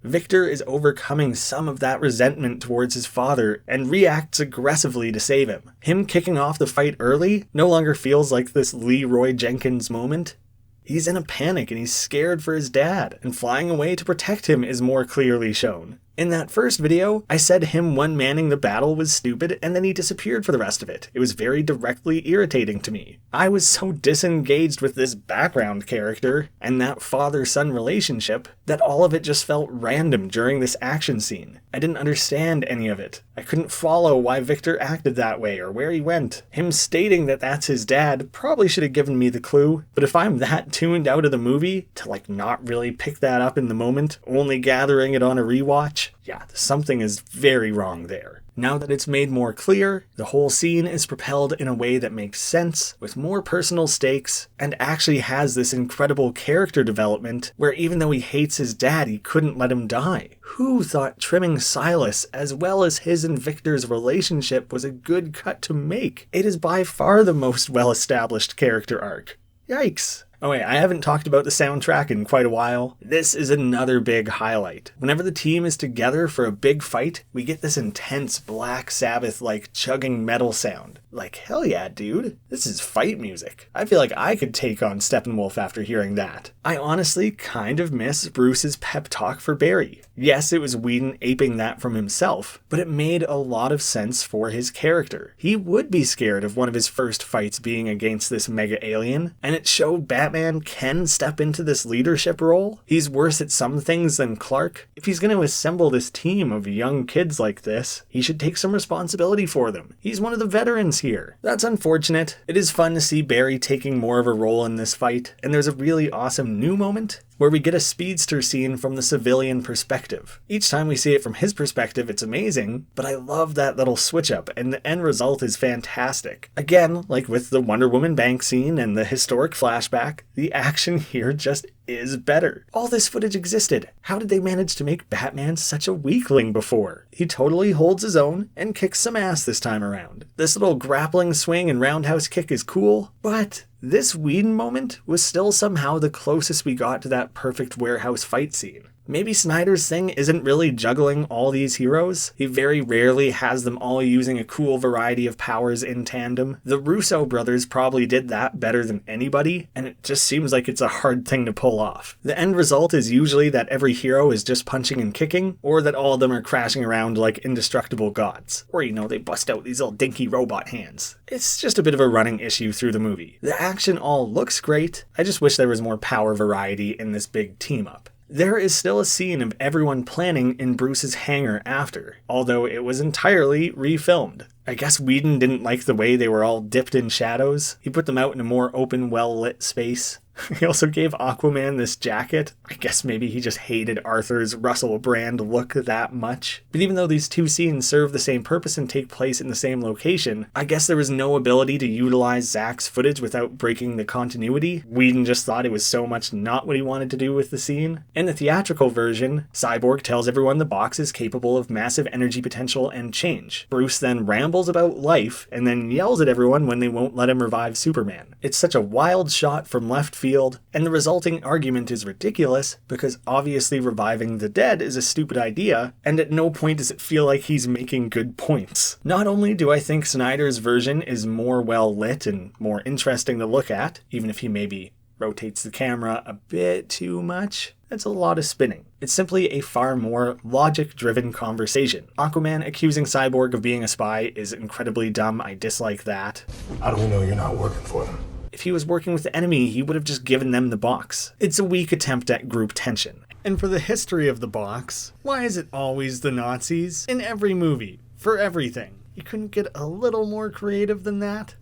Victor is overcoming some of that resentment towards his father and reacts aggressively to save him. Him kicking off the fight early no longer feels like this Leroy Jenkins moment. He's in a panic and he's scared for his dad, and flying away to protect him is more clearly shown. In that first video, I said him one-manning the battle was stupid, and then he disappeared for the rest of it. It was very directly irritating to me. I was so disengaged with this background character and that father-son relationship that all of it just felt random during this action scene. I didn't understand any of it. I couldn't follow why Victor acted that way or where he went. Him stating that that's his dad probably should have given me the clue, but if I'm that tuned out of the movie to like not really pick that up in the moment, only gathering it on a rewatch, yeah, something is very wrong there. Now that it's made more clear, the whole scene is propelled in a way that makes sense, with more personal stakes, and actually has this incredible character development where even though he hates his dad, he couldn't let him die. Who thought trimming Silas, as well as his and Victor's relationship, was a good cut to make? It is by far the most well-established character arc. Yikes. Oh wait, I haven't talked about the soundtrack in quite a while. This is another big highlight. Whenever the team is together for a big fight, we get this intense Black Sabbath-like chugging metal sound. Like, hell yeah, dude. This is fight music. I feel like I could take on Steppenwolf after hearing that. I honestly kind of miss Bruce's pep talk for Barry. Yes, it was Whedon aping that from himself, but it made a lot of sense for his character. He would be scared of one of his first fights being against this mega alien, and it showed Batman can step into this leadership role. He's worse at some things than Clark. If he's going to assemble this team of young kids like this, he should take some responsibility for them. He's one of the veterans here. That's unfortunate. It is fun to see Barry taking more of a role in this fight, and there's a really awesome new moment where we get a speedster scene from the civilian perspective. Each time we see it from his perspective, it's amazing, but I love that little switch up, and the end result is fantastic. Again, like with the Wonder Woman bank scene and the historic flashback, the action here just is better. All this footage existed. How did they manage to make Batman such a weakling before? He totally holds his own and kicks some ass this time around. This little grappling swing and roundhouse kick is cool, but this Whedon moment was still somehow the closest we got to that perfect warehouse fight scene. Maybe Snyder's thing isn't really juggling all these heroes. He very rarely has them all using a cool variety of powers in tandem. The Russo brothers probably did that better than anybody, and it just seems like it's a hard thing to pull off. The end result is usually that every hero is just punching and kicking, or that all of them are crashing around like indestructible gods. Or, they bust out these little dinky robot hands. It's just a bit of a running issue through the movie. The action all looks great, I just wish there was more power variety in this big team-up. There is still a scene of everyone planning in Bruce's hangar after, although it was entirely refilmed. I guess Whedon didn't like the way they were all dipped in shadows. He put them out in a more open, well-lit space. He also gave Aquaman this jacket. I guess maybe he just hated Arthur's Russell Brand look that much. But even though these two scenes serve the same purpose and take place in the same location, I guess there was no ability to utilize Zack's footage without breaking the continuity. Whedon just thought it was so much not what he wanted to do with the scene. In the theatrical version, Cyborg tells everyone the box is capable of massive energy potential and change. Bruce then rambles about life and then yells at everyone when they won't let him revive Superman. It's such a wild shot from left field, and the resulting argument is ridiculous because obviously reviving the dead is a stupid idea, and at no point does it feel like he's making good points. Not only do I think Snyder's version is more well lit and more interesting to look at, even if he maybe rotates the camera a bit too much, that's a lot of spinning. It's simply a far more logic-driven conversation. Aquaman accusing Cyborg of being a spy is incredibly dumb. I dislike that. How do we know you're not working for them? If he was working with the enemy, he would have just given them the box. It's a weak attempt at group tension. And for the history of the box, why is it always the Nazis? In every movie, for everything. You couldn't get a little more creative than that?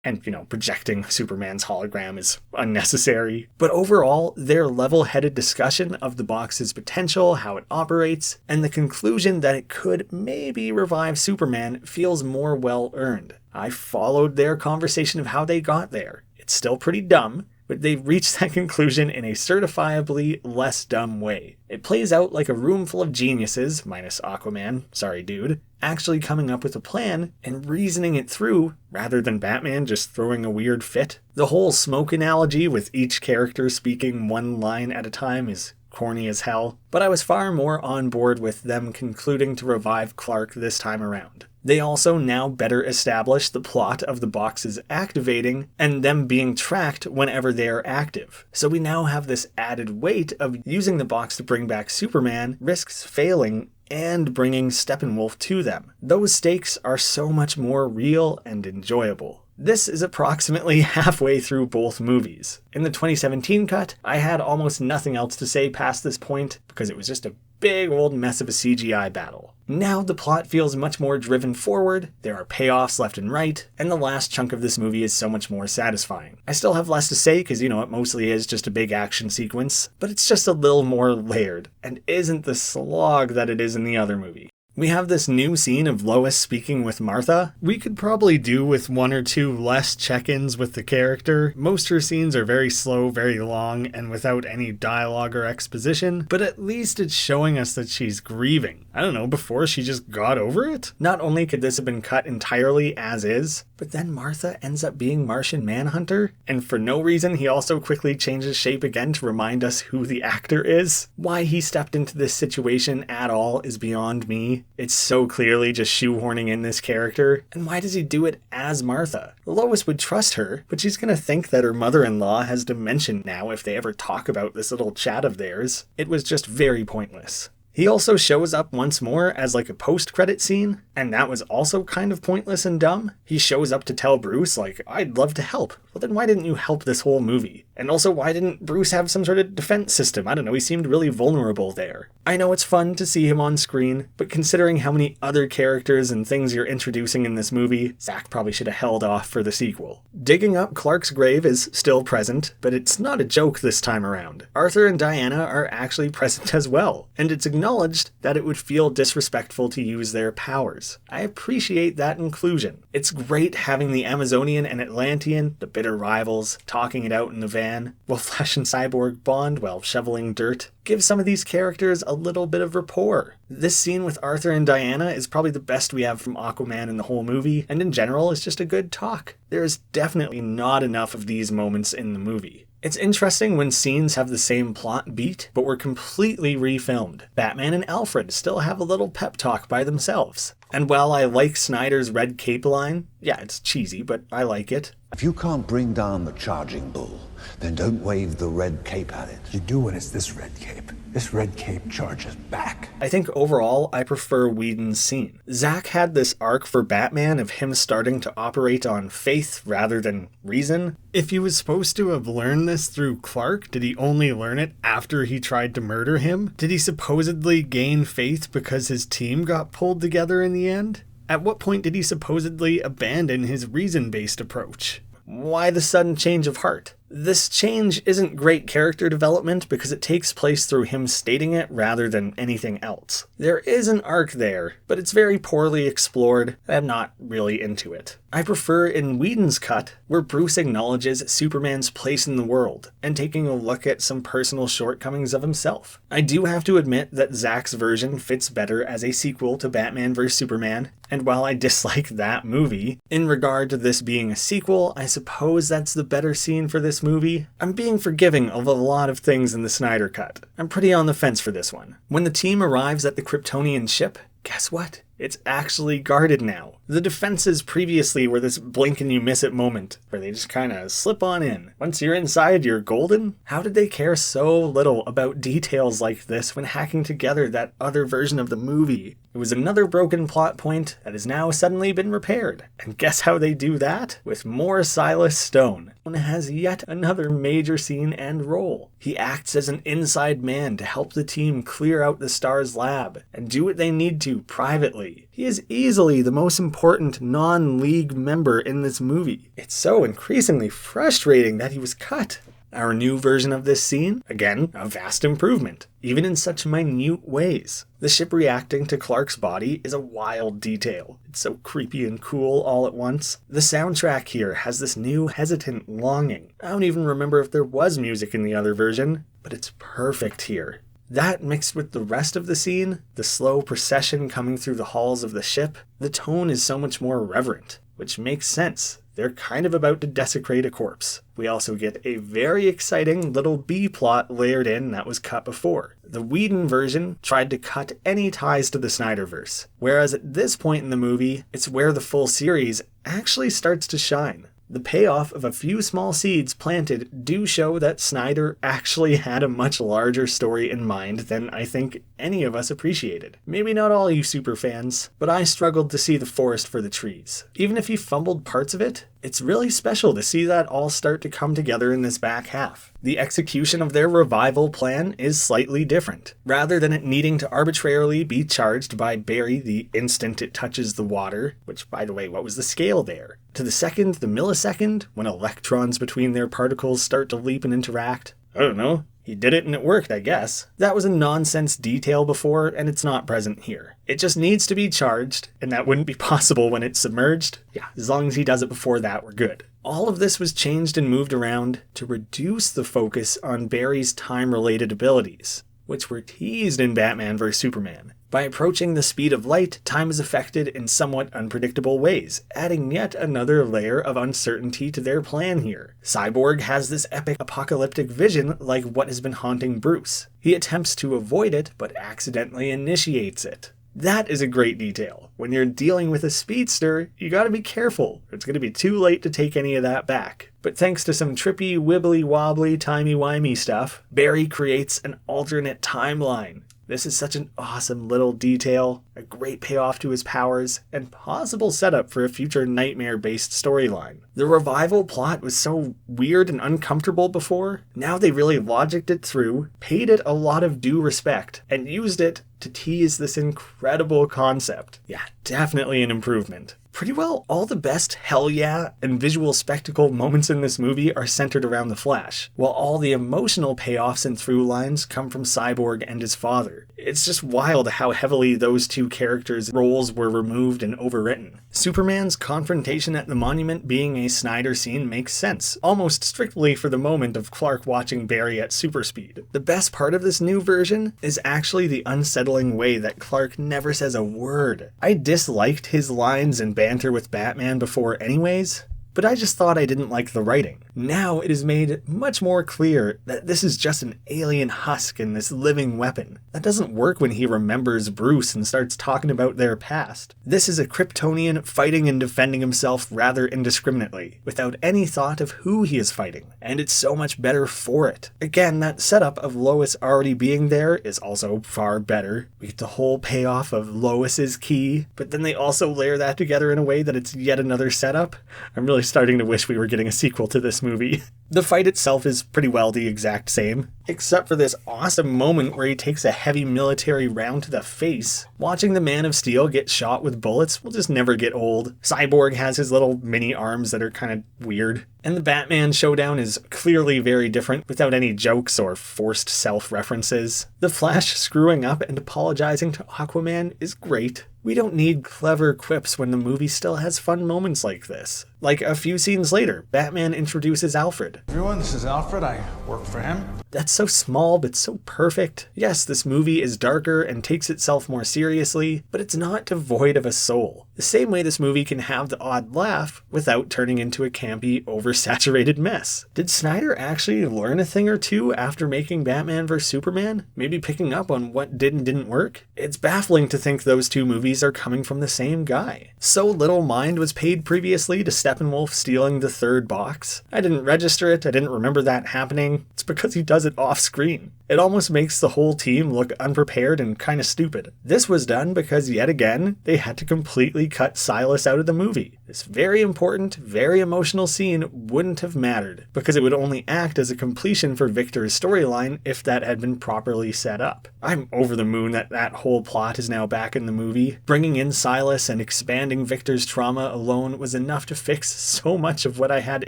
And, projecting Superman's hologram is unnecessary. But overall, their level-headed discussion of the box's potential, how it operates, and the conclusion that it could maybe revive Superman feels more well-earned. I followed their conversation of how they got there. It's still pretty dumb, but they've reached that conclusion in a certifiably less dumb way. It plays out like a room full of geniuses, minus Aquaman, sorry dude, actually coming up with a plan and reasoning it through, rather than Batman just throwing a weird fit. The whole smoke analogy with each character speaking one line at a time is corny as hell, but I was far more on board with them concluding to revive Clark this time around. They also now better establish the plot of the boxes activating and them being tracked whenever they are active. So we now have this added weight of using the box to bring back Superman risks failing and bringing Steppenwolf to them. Those stakes are so much more real and enjoyable. This is approximately halfway through both movies. In the 2017 cut, I had almost nothing else to say past this point because it was just a big old mess of a CGI battle. Now the plot feels much more driven forward, there are payoffs left and right, and the last chunk of this movie is so much more satisfying. I still have less to say because, it mostly is just a big action sequence, but it's just a little more layered, and isn't the slog that it is in the other movie. We have this new scene of Lois speaking with Martha. We could probably do with one or two less check-ins with the character. Most her scenes are very slow, very long, and without any dialogue or exposition, but at least it's showing us that she's grieving. I don't know, before she just got over it? Not only could this have been cut entirely as is, but then Martha ends up being Martian Manhunter, and for no reason he also quickly changes shape again to remind us who the actor is. Why he stepped into this situation at all is beyond me. It's so clearly just shoehorning in this character. And why does he do it as Martha? Lois would trust her, but she's gonna think that her mother-in-law has dementia now if they ever talk about this little chat of theirs. It was just very pointless. He also shows up once more as like a post-credit scene, and that was also kind of pointless and dumb. He shows up to tell Bruce, like, I'd love to help. Well, then why didn't you help this whole movie? And also, why didn't Bruce have some sort of defense system? I don't know, he seemed really vulnerable there. I know it's fun to see him on screen, but considering how many other characters and things you're introducing in this movie, Zack probably should have held off for the sequel. Digging up Clark's grave is still present, but it's not a joke this time around. Arthur and Diana are actually present as well, and it's acknowledged that it would feel disrespectful to use their powers. I appreciate that inclusion. It's great having the Amazonian and Atlantean, the bitter rivals, talking it out in the van, while Flash and Cyborg bond while shoveling dirt. Give some of these characters a little bit of rapport. This scene with Arthur and Diana is probably the best we have from Aquaman in the whole movie, and in general is just a good talk. There is definitely not enough of these moments in the movie. It's interesting when scenes have the same plot beat, but were completely refilmed. Batman and Alfred still have a little pep talk by themselves. And while I like Snyder's red cape line, yeah, it's cheesy, but I like it. If you can't bring down the charging bull, then don't wave the red cape at it. You do when it's this red cape. This red cape charges back. I think overall, I prefer Whedon's scene. Zack had this arc for Batman of him starting to operate on faith rather than reason. If he was supposed to have learned this through Clark, did he only learn it after he tried to murder him? Did he supposedly gain faith because his team got pulled together in the end? At what point did he supposedly abandon his reason-based approach? Why the sudden change of heart? This change isn't great character development because it takes place through him stating it rather than anything else. There is an arc there, but it's very poorly explored. I'm not really into it. I prefer in Whedon's cut, where Bruce acknowledges Superman's place in the world, and taking a look at some personal shortcomings of himself. I do have to admit that Zack's version fits better as a sequel to Batman vs Superman, and while I dislike that movie, in regard to this being a sequel, I suppose that's the better scene for this movie. I'm being forgiving of a lot of things in the Snyder Cut. I'm pretty on the fence for this one. When the team arrives at the Kryptonian ship, guess what? It's actually guarded now. The defenses previously were this blink and you miss it moment, where they just kind of slip on in. Once you're inside, you're golden? How did they care so little about details like this when hacking together that other version of the movie? It was another broken plot point that has now suddenly been repaired. And guess how they do that? With more Silas Stone. One has yet another major scene and role. He acts as an inside man to help the team clear out the Star's lab and do what they need to privately. He is easily the most important non-League member in this movie. It's so increasingly frustrating that he was cut. Our new version of this scene, again, a vast improvement, even in such minute ways. The ship reacting to Clark's body is a wild detail. It's so creepy and cool all at once. The soundtrack here has this new hesitant longing. I don't even remember if there was music in the other version, but it's perfect here. That mixed with the rest of the scene, the slow procession coming through the halls of the ship, the tone is so much more reverent, which makes sense. They're kind of about to desecrate a corpse. We also get a very exciting little B-plot layered in that was cut before. The Whedon version tried to cut any ties to the Snyderverse, whereas at this point in the movie, it's where the full series actually starts to shine. The payoff of a few small seeds planted do show that Snyder actually had a much larger story in mind than I think any of us appreciated. Maybe not all you super fans, but I struggled to see the forest for the trees. Even if he fumbled parts of it, it's really special to see that all start to come together in this back half. The execution of their revival plan is slightly different. Rather than it needing to arbitrarily be charged by Barry the instant it touches the water, which, by the way, what was the scale there? To the second, the millisecond, when electrons between their particles start to leap and interact? I don't know. He did it and it worked, I guess. That was a nonsense detail before, and it's not present here. It just needs to be charged, and that wouldn't be possible when it's submerged. Yeah, as long as he does it before that, we're good. All of this was changed and moved around to reduce the focus on Barry's time-related abilities, which were teased in Batman vs Superman. By approaching the speed of light, time is affected in somewhat unpredictable ways, adding yet another layer of uncertainty to their plan here. Cyborg has this epic apocalyptic vision like what has been haunting Bruce. He attempts to avoid it, but accidentally initiates it. That is a great detail. When you're dealing with a speedster, you gotta be careful. It's gonna be too late to take any of that back. But thanks to some trippy, wibbly-wobbly, timey-wimey stuff, Barry creates an alternate timeline. This is such an awesome little detail, a great payoff to his powers, and possible setup for a future Knightmare-based storyline. The revival plot was so weird and uncomfortable before. Now they really logicked it through, paid it a lot of due respect, and used it to tease this incredible concept. Yeah, definitely an improvement. Pretty well all the best hell yeah and visual spectacle moments in this movie are centered around the Flash, while all the emotional payoffs and through lines come from Cyborg and his father. It's just wild how heavily those two characters' roles were removed and overwritten. Superman's confrontation at the monument being a Snyder scene makes sense, almost strictly for the moment of Clark watching Barry at super speed. The best part of this new version is actually the unsettling way that Clark never says a word. I disliked his lines and banter with Batman before anyways, but I just thought I didn't like the writing. Now it is made much more clear that this is just an alien husk in this living weapon. That doesn't work when he remembers Bruce and starts talking about their past. This is a Kryptonian fighting and defending himself rather indiscriminately, without any thought of who he is fighting, and it's so much better for it. Again, that setup of Lois already being there is also far better. We get the whole payoff of Lois's key, but then they also layer that together in a way that it's yet another setup. I'm really starting to wish we were getting a sequel to this movie. The fight itself is pretty well the exact same, except for this awesome moment where he takes a heavy military round to the face. Watching the Man of Steel get shot with bullets will just never get old. Cyborg has his little mini arms that are kind of weird. And the Batman showdown is clearly very different without any jokes or forced self-references. The Flash screwing up and apologizing to Aquaman is great. We don't need clever quips when the movie still has fun moments like this. Like a few scenes later, Batman introduces Alfred. Everyone, this is Alfred. I work for him. That's so small but so perfect. Yes, this movie is darker and takes itself more seriously, but it's not devoid of a soul. The same way this movie can have the odd laugh without turning into a campy, oversaturated mess. Did Snyder actually learn a thing or two after making Batman vs Superman? Maybe picking up on what did and didn't work? It's baffling to think those two movies are coming from the same guy. So little mind was paid previously to Steppenwolf stealing the third box. I didn't register it, I didn't remember that happening. It's because he does it off screen. It almost makes the whole team look unprepared and kinda stupid. This was done because yet again, they had to completely cut Silas out of the movie. This very important, very emotional scene wouldn't have mattered, because it would only act as a completion for Victor's storyline if that had been properly set up. I'm over the moon that that whole plot is now back in the movie. Bringing in Silas and expanding Victor's trauma alone was enough to fix so much of what I had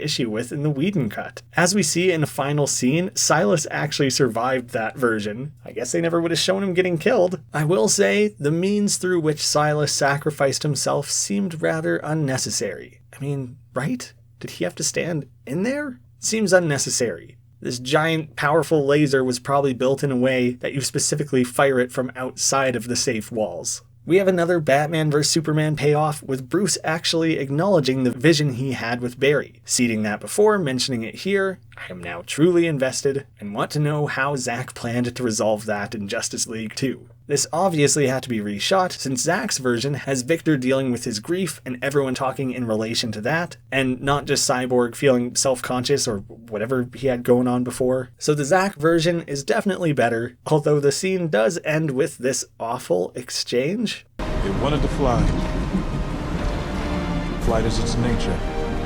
issue with in the Whedon cut. As we see in the final scene, Silas actually survived that version. I guess they never would have shown him getting killed. I will say, the means through which Silas sacrificed himself seemed rather unnecessary. I mean, right? Did he have to stand in there? Seems unnecessary. This giant, powerful laser was probably built in a way that you specifically fire it from outside of the safe walls. We have another Batman vs Superman payoff, with Bruce actually acknowledging the vision he had with Barry, seeding that before, mentioning it here. I am now truly invested and want to know how Zack planned to resolve that in Justice League 2. This obviously had to be reshot, since Zack's version has Victor dealing with his grief and everyone talking in relation to that, and not just Cyborg feeling self-conscious or whatever he had going on before. So the Zack version is definitely better, although the scene does end with this awful exchange. It wanted to fly. Flight is its nature.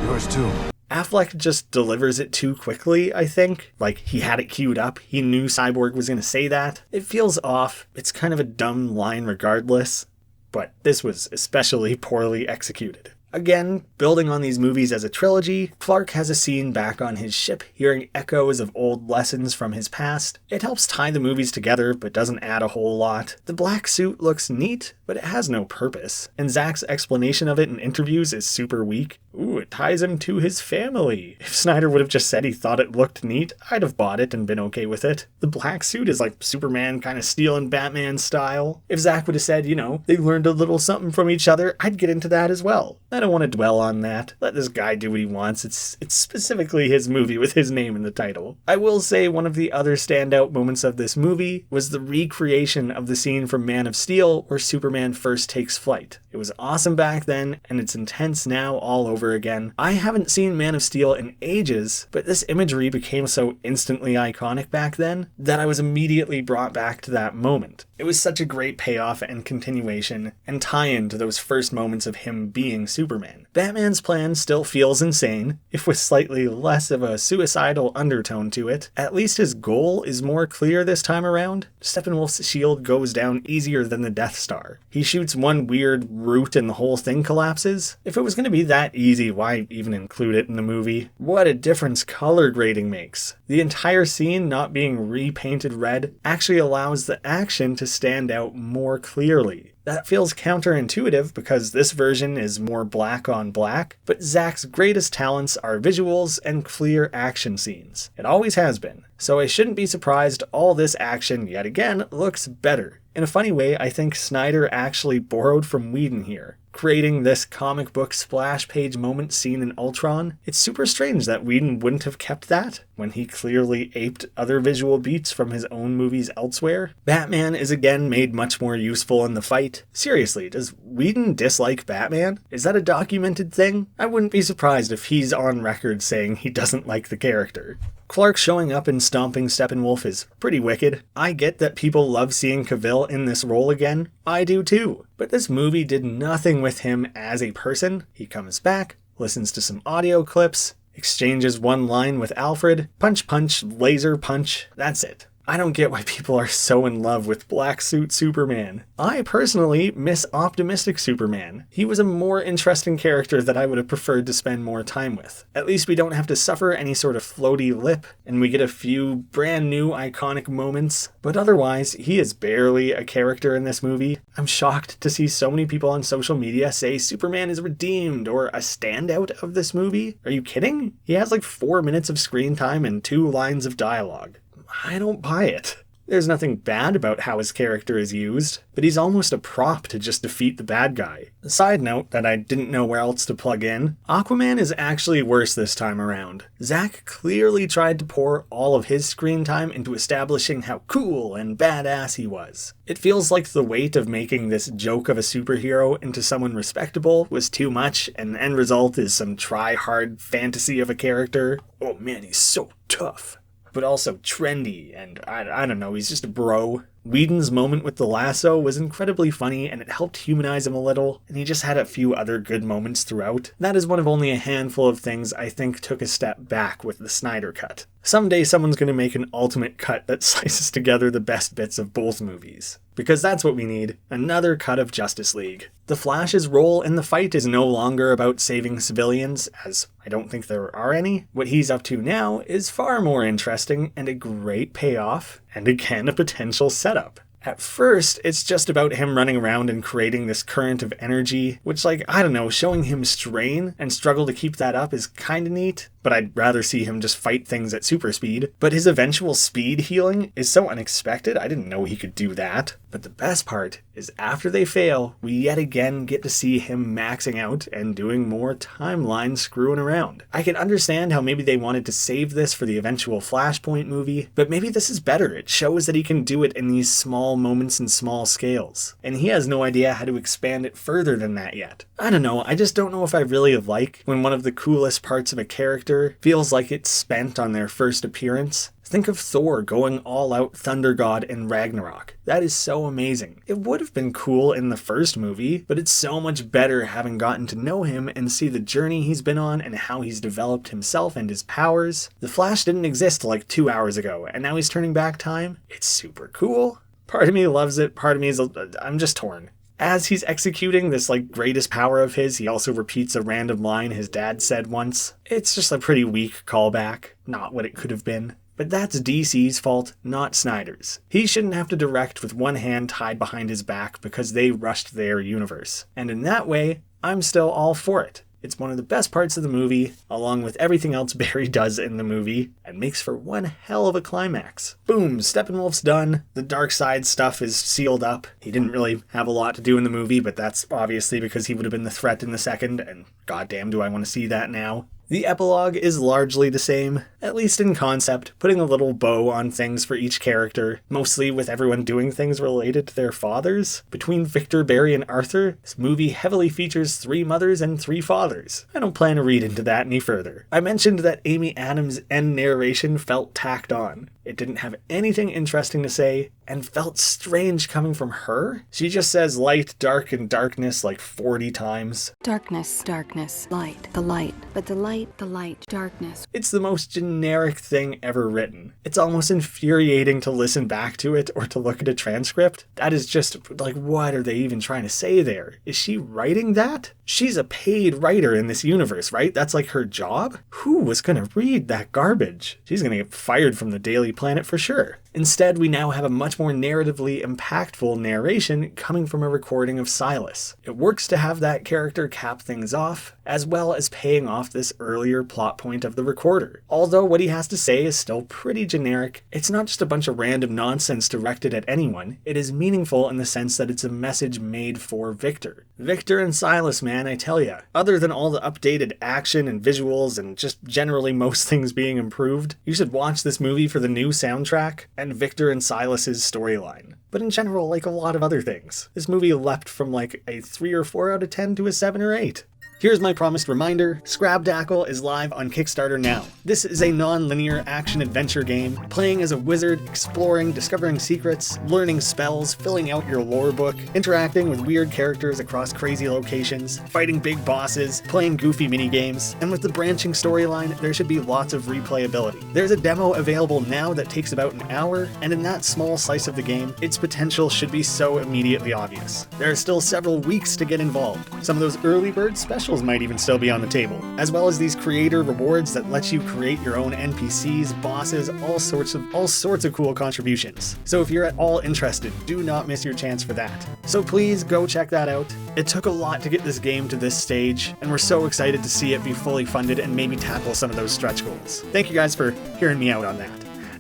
Yours too. Affleck just delivers it too quickly, I think. Like, he had it queued up. He knew Cyborg was going to say that. It feels off. It's kind of a dumb line regardless. But this was especially poorly executed. Again, building on these movies as a trilogy, Clark has a scene back on his ship, hearing echoes of old lessons from his past. It helps tie the movies together, but doesn't add a whole lot. The black suit looks neat, but it has no purpose. And Zack's explanation of it in interviews is super weak. Ooh, it ties him to his family. If Snyder would have just said he thought it looked neat, I'd have bought it and been okay with it. The black suit is like Superman kind of stealing Batman style. If Zack would have said, they learned a little something from each other, I'd get into that as well. I don't want to dwell on that. Let this guy do what he wants. It's specifically his movie with his name in the title. I will say one of the other standout moments of this movie was the recreation of the scene from Man of Steel where Superman first takes flight. It It was awesome back then, and it's intense now all over again. I haven't seen Man of Steel in ages, but this imagery became so instantly iconic back then that I was immediately brought back to that moment. It was such a great payoff and continuation, and tie-in to those first moments of him being Superman. Batman's plan still feels insane, if with slightly less of a suicidal undertone to it. At least his goal is more clear this time around. Steppenwolf's shield goes down easier than the Death Star. He shoots one weird root and the whole thing collapses. If it was going to be that easy, why even include it in the movie? What a difference color grading makes. The entire scene not being repainted red actually allows the action to stand out more clearly. That feels counterintuitive because this version is more black on black, but Zack's greatest talents are visuals and clear action scenes. It always has been. So I shouldn't be surprised all this action yet again looks better. In a funny way, I think Snyder actually borrowed from Whedon here, creating this comic book splash page moment seen in Ultron. It's super strange that Whedon wouldn't have kept that when he clearly aped other visual beats from his own movies elsewhere. Batman is again made much more useful in the fight. Seriously, does Whedon dislike Batman? Is that a documented thing? I wouldn't be surprised if he's on record saying he doesn't like the character. Clark showing up and stomping Steppenwolf is pretty wicked. I get that people love seeing Cavill in this role again. I do too. But this movie did nothing with him as a person. He comes back, listens to some audio clips, exchanges one line with Alfred, punch punch, laser punch, that's it. I don't get why people are so in love with Black Suit Superman. I personally miss Optimistic Superman. He was a more interesting character that I would have preferred to spend more time with. At least we don't have to suffer any sort of floaty lip, and we get a few brand new iconic moments, but otherwise, he is barely a character in this movie. I'm shocked to see so many people on social media say Superman is redeemed or a standout of this movie. Are you kidding? He has like 4 minutes of screen time and 2 lines of dialogue. I don't buy it. There's nothing bad about how his character is used, but he's almost a prop to just defeat the bad guy. A side note that I didn't know where else to plug in, Aquaman is actually worse this time around. Zack clearly tried to pour all of his screen time into establishing how cool and badass he was. It feels like the weight of making this joke of a superhero into someone respectable was too much, and the end result is some try-hard fantasy of a character. Oh man, he's so tough. But also trendy, and I don't know, he's just a bro. Whedon's moment with the lasso was incredibly funny, and it helped humanize him a little, and he just had a few other good moments throughout. That is one of only a handful of things I think took a step back with the Snyder Cut. Someday someone's going to make an ultimate cut that slices together the best bits of both movies. Because that's what we need, another cut of Justice League. The Flash's role in the fight is no longer about saving civilians, as I don't think there are any. What he's up to now is far more interesting and a great payoff, and again a potential setup. At first, it's just about him running around and creating this current of energy, which, I don't know, showing him strain and struggle to keep that up is kinda neat, but I'd rather see him just fight things at super speed. But his eventual speed healing is so unexpected, I didn't know he could do that. But the best part is after they fail, we yet again get to see him maxing out and doing more timeline screwing around. I can understand how maybe they wanted to save this for the eventual Flashpoint movie, but maybe this is better. It shows that he can do it in these small moments and small scales. And he has no idea how to expand it further than that yet. I don't know, I just don't know if I really like when one of the coolest parts of a character feels like it's spent on their first appearance. Think of Thor going all out Thunder God in Ragnarok. That is so amazing. It would have been cool in the first movie, but it's so much better having gotten to know him and see the journey he's been on and how he's developed himself and his powers. The Flash didn't exist 2 hours ago, and now he's turning back time. It's super cool. Part of me loves it, part of me is, I'm just torn. As he's executing this greatest power of his, he also repeats a random line his dad said once. It's just a pretty weak callback, not what it could have been. But that's DC's fault, not Snyder's. He shouldn't have to direct with one hand tied behind his back because they rushed their universe. And in that way, I'm still all for it. It's one of the best parts of the movie, along with everything else Barry does in the movie, and makes for one hell of a climax. Boom, Steppenwolf's done. The Darkseid stuff is sealed up. He didn't really have a lot to do in the movie, but that's obviously because he would have been the threat in the second, and goddamn do I want to see that now. The epilogue is largely the same, at least in concept, putting a little bow on things for each character, mostly with everyone doing things related to their fathers. Between Victor, Barry, and Arthur, this movie heavily features 3 mothers and 3 fathers. I don't plan to read into that any further. I mentioned that Amy Adams' end narration felt tacked on. It didn't have anything interesting to say, and felt strange coming from her. She just says light, dark, and darkness like 40 times. Darkness, darkness, light, the light, but the light, darkness. It's the most generic thing ever written. It's almost infuriating to listen back to it or to look at a transcript. That is just, like, what are they even trying to say there? Is she writing that? She's a paid writer in this universe, right? That's like her job? Who was gonna read that garbage? She's gonna get fired from the Daily Planet for sure. Instead, we now have a much more narratively impactful narration coming from a recording of Silas. It works to have that character cap things off, as well as paying off this earlier plot point of the recorder. Although what he has to say is still pretty generic, it's not just a bunch of random nonsense directed at anyone, it is meaningful in the sense that it's a message made for Victor. Victor and Silas, man, I tell ya. Other than all the updated action and visuals and just generally most things being improved, you should watch this movie for the new soundtrack and Victor and Silas's storyline. But in general, like a lot of other things, this movie leapt from like a 3 or 4 out of 10 to a 7 or 8. Here's my promised reminder, Scrabdackle is live on Kickstarter now. This is a non-linear action-adventure game, playing as a wizard, exploring, discovering secrets, learning spells, filling out your lore book, interacting with weird characters across crazy locations, fighting big bosses, playing goofy minigames, and with the branching storyline, there should be lots of replayability. There's a demo available now that takes about an hour, and in that small slice of the game, its potential should be so immediately obvious. There are still several weeks to get involved. Some of those early bird specials might even still be on the table, as well as these creator rewards that let you create your own NPCs, bosses, all sorts of cool contributions. So if you're at all interested, do not miss your chance for that. So please go check that out. It took a lot to get this game to this stage, and we're so excited to see it be fully funded and maybe tackle some of those stretch goals. Thank you guys for hearing me out on that.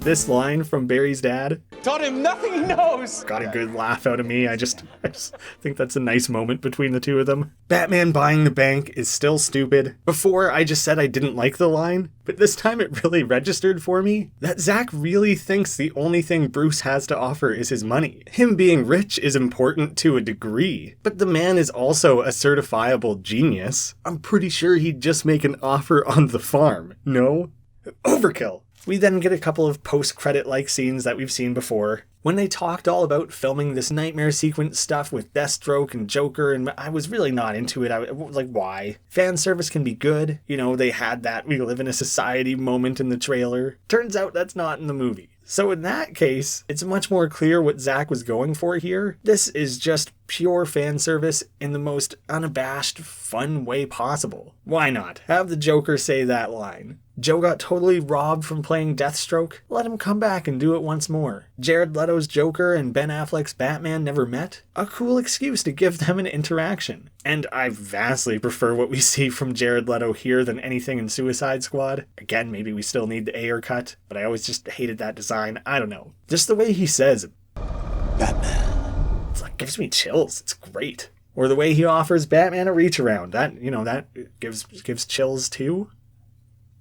This line from Barry's dad taught him nothing he knows. Got a good laugh out of me. I just think that's a nice moment between the two of them. Batman buying the bank is still stupid. Before, I just said I didn't like the line, but this time it really registered for me that Zack really thinks the only thing Bruce has to offer is his money. Him being rich is important to a degree, but the man is also a certifiable genius. I'm pretty sure he'd just make an offer on the farm. No? Overkill. We then get a couple of post-credit-like scenes that we've seen before. When they talked all about filming this Knightmare sequence stuff with Deathstroke and Joker, and I was really not into it. I was like, why? Fan service can be good. You know, they had that we live in a society moment in the trailer. Turns out that's not in the movie. So in that case, it's much more clear what Zack was going for here. This is just pure fan service in the most unabashed, fun way possible. Why not? Have the Joker say that line. Joe got totally robbed from playing Deathstroke. Let him come back and do it once more. Jared Leto's Joker and Ben Affleck's Batman never met. A cool excuse to give them an interaction. And I vastly prefer what we see from Jared Leto here than anything in Suicide Squad. Again, maybe we still need the Ayer cut, but I always just hated that design. I don't know. Just the way he says Batman. It's like, gives me chills. It's great. Or the way he offers Batman a reach around. That gives chills too.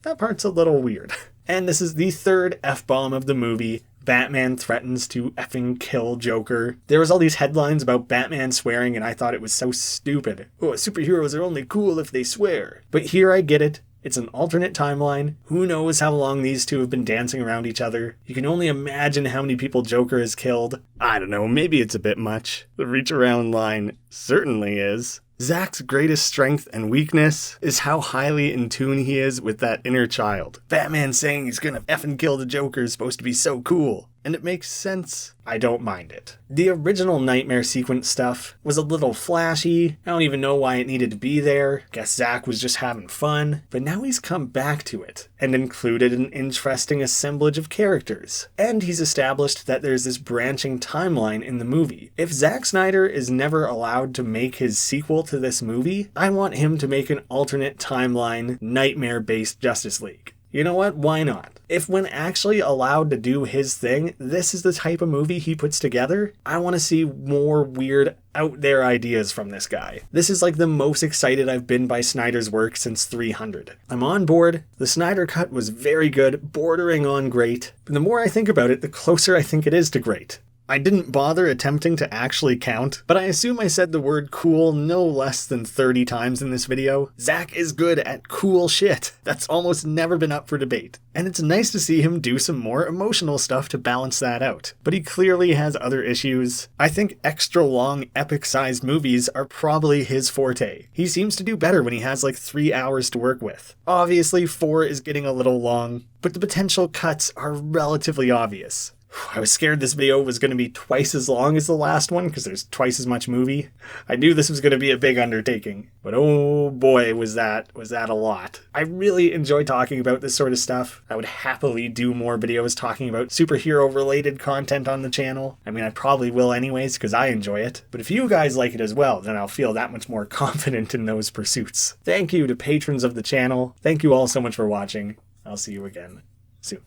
That part's a little weird. And this is the third F-bomb of the movie. Batman threatens to effing kill Joker. There was all these headlines about Batman swearing, and I thought it was so stupid. Oh, superheroes are only cool if they swear. But here I get it. It's an alternate timeline. Who knows how long these two have been dancing around each other. You can only imagine how many people Joker has killed. I don't know, maybe it's a bit much. The reach around line certainly is. Zack's greatest strength and weakness is how highly in tune he is with that inner child. Batman saying he's gonna effing kill the Joker is supposed to be so cool. And it makes sense. I don't mind it. The original Knightmare sequence stuff was a little flashy. I don't even know why it needed to be there. Guess Zack was just having fun. But now he's come back to it and included an interesting assemblage of characters. And he's established that there's this branching timeline in the movie. If Zack Snyder is never allowed to make his sequel to this movie, I want him to make an alternate timeline, Knightmare-based Justice League. You know what? Why not? If when actually allowed to do his thing, this is the type of movie he puts together, I want to see more weird out there ideas from this guy. This is like the most excited I've been by Snyder's work since 300. I'm on board. The Snyder Cut was very good, bordering on great. But the more I think about it, the closer I think it is to great. I didn't bother attempting to actually count, but I assume I said the word cool no less than 30 times in this video. Zack is good at cool shit. That's almost never been up for debate. And it's nice to see him do some more emotional stuff to balance that out. But he clearly has other issues. I think extra long, epic-sized movies are probably his forte. He seems to do better when he has like 3 hours to work with. Obviously, 4 is getting a little long, but the potential cuts are relatively obvious. I was scared this video was going to be twice as long as the last one because there's twice as much movie. I knew this was going to be a big undertaking, but oh boy, was that a lot. I really enjoy talking about this sort of stuff. I would happily do more videos talking about superhero related content on the channel. I mean, I probably will anyways because I enjoy it. But if you guys like it as well, then I'll feel that much more confident in those pursuits. Thank you to patrons of the channel. Thank you all so much for watching. I'll see you again soon.